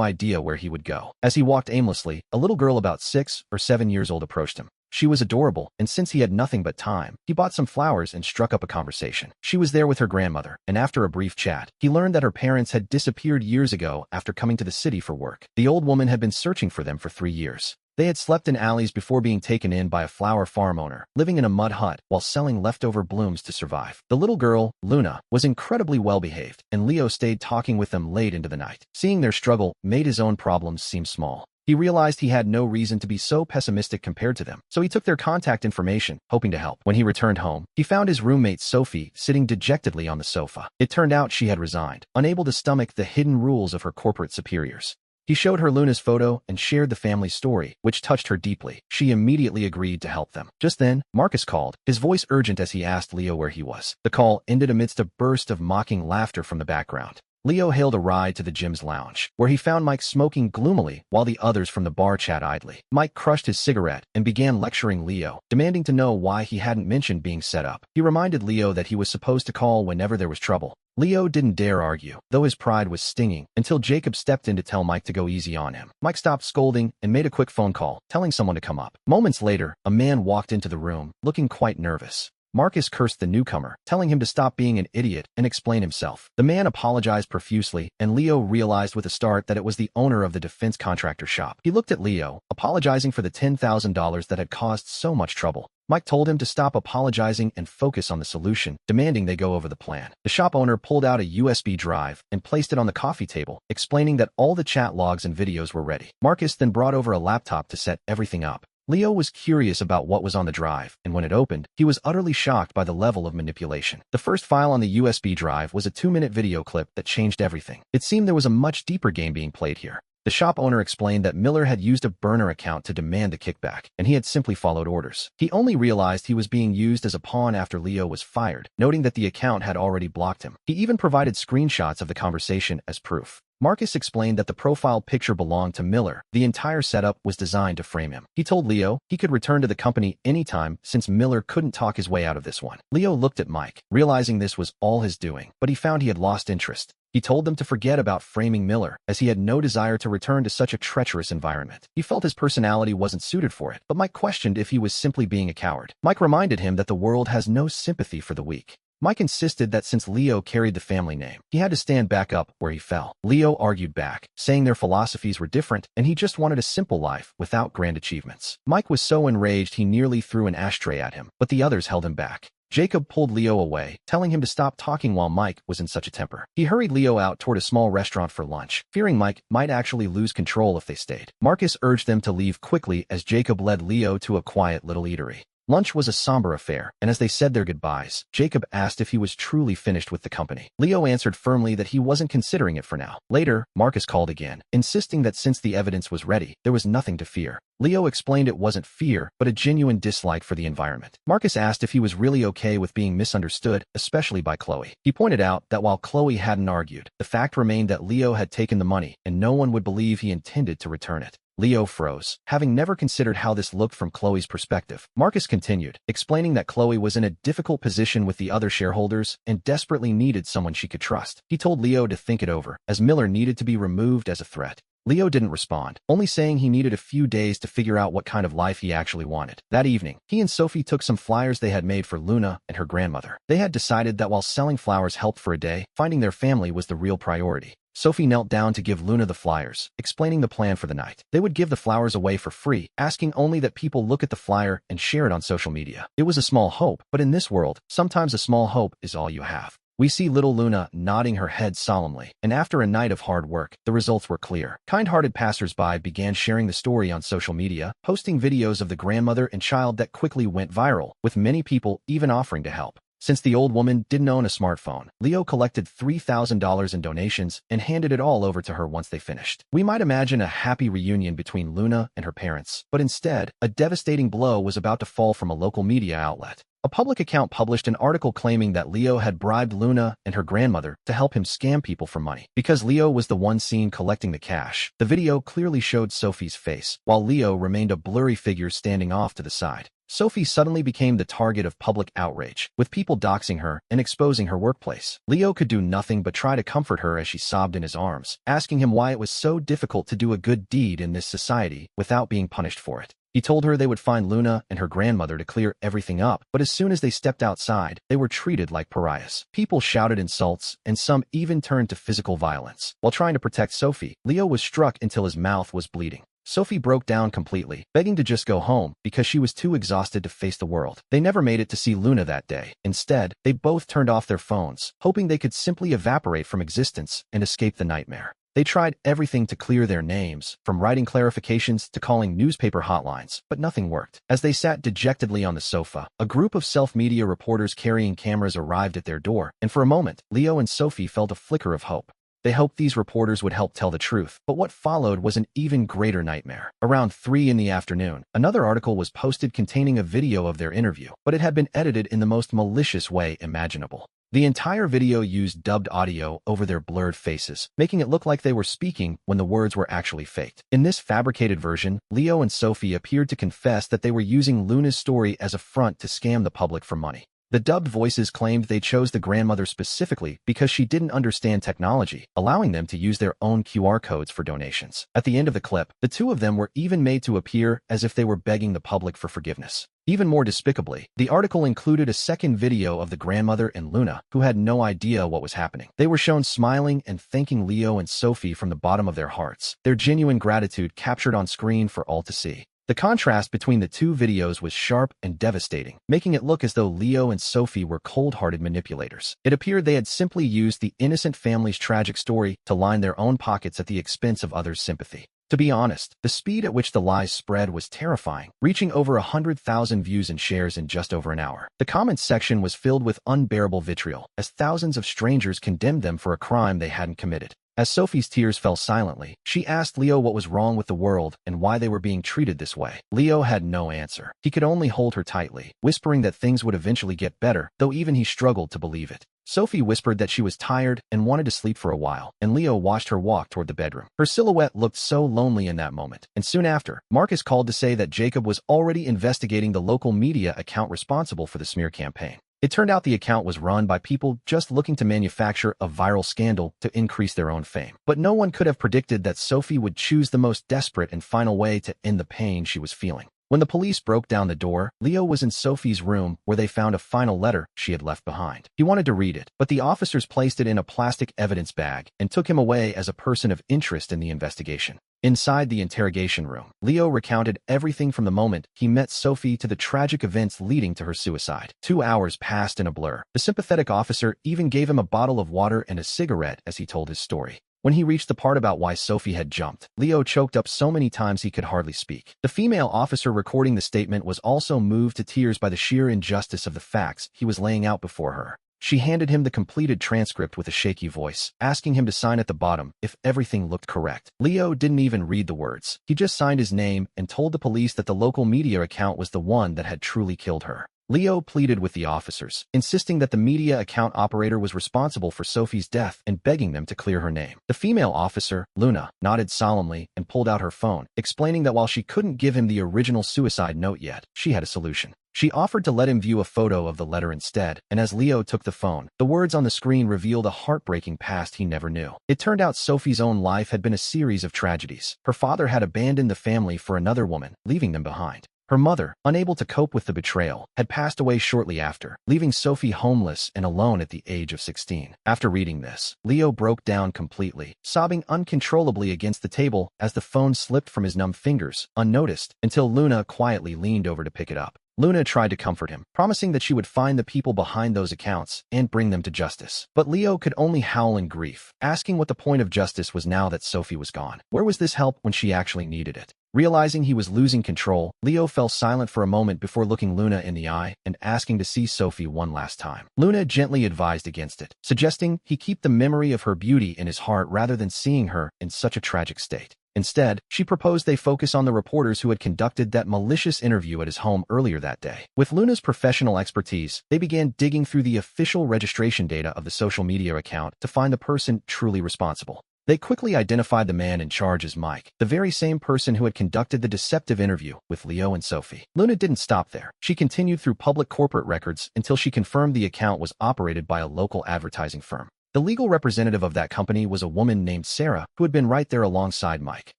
idea where he would go. As he walked aimlessly, a little girl about 6 or 7 years old approached him. She was adorable, and since he had nothing but time, he bought some flowers and struck up a conversation. She was there with her grandmother, and after a brief chat, he learned that her parents had disappeared years ago after coming to the city for work. The old woman had been searching for them for 3 years. They had slept in alleys before being taken in by a flower farm owner, living in a mud hut while selling leftover blooms to survive. The little girl, Luna, was incredibly well-behaved, and Leo stayed talking with them late into the night. Seeing their struggle made his own problems seem small. He realized he had no reason to be so pessimistic compared to them, so he took their contact information, hoping to help. When he returned home, he found his roommate Sophie sitting dejectedly on the sofa. It turned out she had resigned, unable to stomach the hidden rules of her corporate superiors. He showed her Luna's photo and shared the family story, which touched her deeply. She immediately agreed to help them. Just then, Marcus called, his voice urgent as he asked Leo where he was. The call ended amidst a burst of mocking laughter from the background. Leo hailed a ride to the gym's lounge, where he found Mike smoking gloomily while the others from the bar chat idly. Mike crushed his cigarette and began lecturing Leo, demanding to know why he hadn't mentioned being set up. He reminded Leo that he was supposed to call whenever there was trouble. Leo didn't dare argue, though his pride was stinging, until Jacob stepped in to tell Mike to go easy on him. Mike stopped scolding and made a quick phone call, telling someone to come up. Moments later, a man walked into the room, looking quite nervous. Marcus cursed the newcomer, telling him to stop being an idiot and explain himself. The man apologized profusely, and Leo realized with a start that it was the owner of the defense contractor shop. He looked at Leo, apologizing for the $10,000 that had caused so much trouble. Mike told him to stop apologizing and focus on the solution, demanding they go over the plan. The shop owner pulled out a USB drive and placed it on the coffee table, explaining that all the chat logs and videos were ready. Marcus then brought over a laptop to set everything up. Leo was curious about what was on the drive, and when it opened, he was utterly shocked by the level of manipulation. The first file on the USB drive was a 2-minute video clip that changed everything. It seemed there was a much deeper game being played here. The shop owner explained that Miller had used a burner account to demand the kickback, and he had simply followed orders. He only realized he was being used as a pawn after Leo was fired, noting that the account had already blocked him. He even provided screenshots of the conversation as proof. Marcus explained that the profile picture belonged to Miller. The entire setup was designed to frame him. He told Leo he could return to the company anytime since Miller couldn't talk his way out of this one. Leo looked at Mike, realizing this was all his doing, but he found he had lost interest. He told them to forget about framing Miller, as he had no desire to return to such a treacherous environment. He felt his personality wasn't suited for it, but Mike questioned if he was simply being a coward. Mike reminded him that the world has no sympathy for the weak. Mike insisted that since Leo carried the family name, he had to stand back up where he fell. Leo argued back, saying their philosophies were different and he just wanted a simple life without grand achievements. Mike was so enraged he nearly threw an ashtray at him, but the others held him back. Jacob pulled Leo away, telling him to stop talking while Mike was in such a temper. He hurried Leo out toward a small restaurant for lunch, fearing Mike might actually lose control if they stayed. Marcus urged them to leave quickly as Jacob led Leo to a quiet little eatery. Lunch was a somber affair, and as they said their goodbyes, Jacob asked if he was truly finished with the company. Leo answered firmly that he wasn't considering it for now. Later, Marcus called again, insisting that since the evidence was ready, there was nothing to fear. Leo explained it wasn't fear, but a genuine dislike for the environment. Marcus asked if he was really okay with being misunderstood, especially by Chloe. He pointed out that while Chloe hadn't argued, the fact remained that Leo had taken the money, and no one would believe he intended to return it. Leo froze, having never considered how this looked from Chloe's perspective. Marcus continued, explaining that Chloe was in a difficult position with the other shareholders and desperately needed someone she could trust. He told Leo to think it over, as Miller needed to be removed as a threat. Leo didn't respond, only saying he needed a few days to figure out what kind of life he actually wanted. That evening, he and Sophie took some flyers they had made for Luna and her grandmother. They had decided that while selling flowers helped for a day, finding their family was the real priority. Sophie knelt down to give Luna the flyers, explaining the plan for the night. They would give the flowers away for free, asking only that people look at the flyer and share it on social media. It was a small hope, but in this world, sometimes a small hope is all you have. We see little Luna nodding her head solemnly, and after a night of hard work, the results were clear. Kind-hearted passersby began sharing the story on social media, posting videos of the grandmother and child that quickly went viral, with many people even offering to help. Since the old woman didn't own a smartphone, Leo collected $3,000 in donations and handed it all over to her once they finished. We might imagine a happy reunion between Luna and her parents, but instead, a devastating blow was about to fall from a local media outlet. A public account published an article claiming that Leo had bribed Luna and her grandmother to help him scam people for money. Because Leo was the one seen collecting the cash, the video clearly showed Sophie's face, while Leo remained a blurry figure standing off to the side. Sophie suddenly became the target of public outrage, with people doxing her and exposing her workplace. Leo could do nothing but try to comfort her as she sobbed in his arms, asking him why it was so difficult to do a good deed in this society without being punished for it. He told her they would find Luna and her grandmother to clear everything up, but as soon as they stepped outside, they were treated like pariahs. People shouted insults, and some even turned to physical violence. While trying to protect Sophie, Leo was struck until his mouth was bleeding. Sophie broke down completely, begging to just go home because she was too exhausted to face the world. They never made it to see Luna that day. Instead, they both turned off their phones, hoping they could simply evaporate from existence and escape the nightmare. They tried everything to clear their names, from writing clarifications to calling newspaper hotlines, but nothing worked. As they sat dejectedly on the sofa, a group of self-media reporters carrying cameras arrived at their door, and for a moment, Leo and Sophie felt a flicker of hope. They hoped these reporters would help tell the truth, but what followed was an even greater nightmare. Around 3 in the afternoon, another article was posted containing a video of their interview, but it had been edited in the most malicious way imaginable. The entire video used dubbed audio over their blurred faces, making it look like they were speaking when the words were actually faked. In this fabricated version, Leo and Sophie appeared to confess that they were using Luna's story as a front to scam the public for money. The dubbed voices claimed they chose the grandmother specifically because she didn't understand technology, allowing them to use their own QR codes for donations. At the end of the clip, the two of them were even made to appear as if they were begging the public for forgiveness. Even more despicably, the article included a second video of the grandmother and Luna, who had no idea what was happening. They were shown smiling and thanking Leo and Sophie from the bottom of their hearts, their genuine gratitude captured on screen for all to see. The contrast between the two videos was sharp and devastating, making it look as though Leo and Sophie were cold-hearted manipulators. It appeared they had simply used the innocent family's tragic story to line their own pockets at the expense of others' sympathy. To be honest, the speed at which the lies spread was terrifying, reaching over 100,000 views and shares in just over an hour. The comments section was filled with unbearable vitriol, as thousands of strangers condemned them for a crime they hadn't committed. As Sophie's tears fell silently, she asked Leo what was wrong with the world and why they were being treated this way. Leo had no answer. He could only hold her tightly, whispering that things would eventually get better, though even he struggled to believe it. Sophie whispered that she was tired and wanted to sleep for a while, and Leo watched her walk toward the bedroom. Her silhouette looked so lonely in that moment, and soon after, Marcus called to say that Jacob was already investigating the local media account responsible for the smear campaign. It turned out the account was run by people just looking to manufacture a viral scandal to increase their own fame. But no one could have predicted that Sophie would choose the most desperate and final way to end the pain she was feeling. When the police broke down the door, Leo was in Sophie's room where they found a final letter she had left behind. He wanted to read it, but the officers placed it in a plastic evidence bag and took him away as a person of interest in the investigation. Inside the interrogation room, Leo recounted everything from the moment he met Sophie to the tragic events leading to her suicide. 2 hours passed in a blur. The sympathetic officer even gave him a bottle of water and a cigarette as he told his story. When he reached the part about why Sophie had jumped, Leo choked up so many times he could hardly speak. The female officer recording the statement was also moved to tears by the sheer injustice of the facts he was laying out before her. She handed him the completed transcript with a shaky voice, asking him to sign at the bottom if everything looked correct. Leo didn't even read the words. He just signed his name and told the police that the local media account was the one that had truly killed her. Leo pleaded with the officers, insisting that the media account operator was responsible for Sophie's death and begging them to clear her name. The female officer, Luna, nodded solemnly and pulled out her phone, explaining that while she couldn't give him the original suicide note yet, she had a solution. She offered to let him view a photo of the letter instead, and as Leo took the phone, the words on the screen revealed a heartbreaking past he never knew. It turned out Sophie's own life had been a series of tragedies. Her father had abandoned the family for another woman, leaving them behind. Her mother, unable to cope with the betrayal, had passed away shortly after, leaving Sophie homeless and alone at the age of 16. After reading this, Leo broke down completely, sobbing uncontrollably against the table as the phone slipped from his numb fingers, unnoticed, until Luna quietly leaned over to pick it up. Luna tried to comfort him, promising that she would find the people behind those accounts and bring them to justice. But Leo could only howl in grief, asking what the point of justice was now that Sophie was gone. Where was this help when she actually needed it? Realizing he was losing control, Leo fell silent for a moment before looking Luna in the eye and asking to see Sophie one last time. Luna gently advised against it, suggesting he keep the memory of her beauty in his heart rather than seeing her in such a tragic state. Instead, she proposed they focus on the reporters who had conducted that malicious interview at his home earlier that day. With Luna's professional expertise, they began digging through the official registration data of the social media account to find the person truly responsible. They quickly identified the man in charge as Mike, the very same person who had conducted the deceptive interview with Leo and Sophie. Luna didn't stop there. She continued through public corporate records until she confirmed the account was operated by a local advertising firm. The legal representative of that company was a woman named Sarah, who had been right there alongside Mike,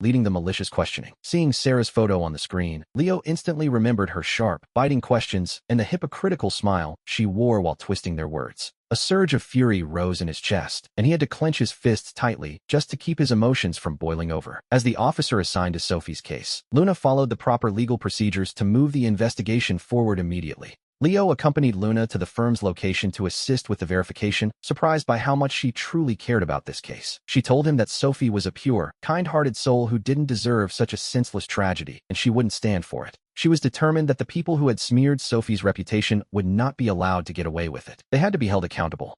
leading the malicious questioning. Seeing Sarah's photo on the screen, Leo instantly remembered her sharp, biting questions and the hypocritical smile she wore while twisting their words. A surge of fury rose in his chest, and he had to clench his fists tightly just to keep his emotions from boiling over. As the officer assigned to Sophie's case, Luna followed the proper legal procedures to move the investigation forward immediately. Leo accompanied Luna to the firm's location to assist with the verification, surprised by how much she truly cared about this case. She told him that Sophie was a pure, kind-hearted soul who didn't deserve such a senseless tragedy, and she wouldn't stand for it. She was determined that the people who had smeared Sophie's reputation would not be allowed to get away with it. They had to be held accountable.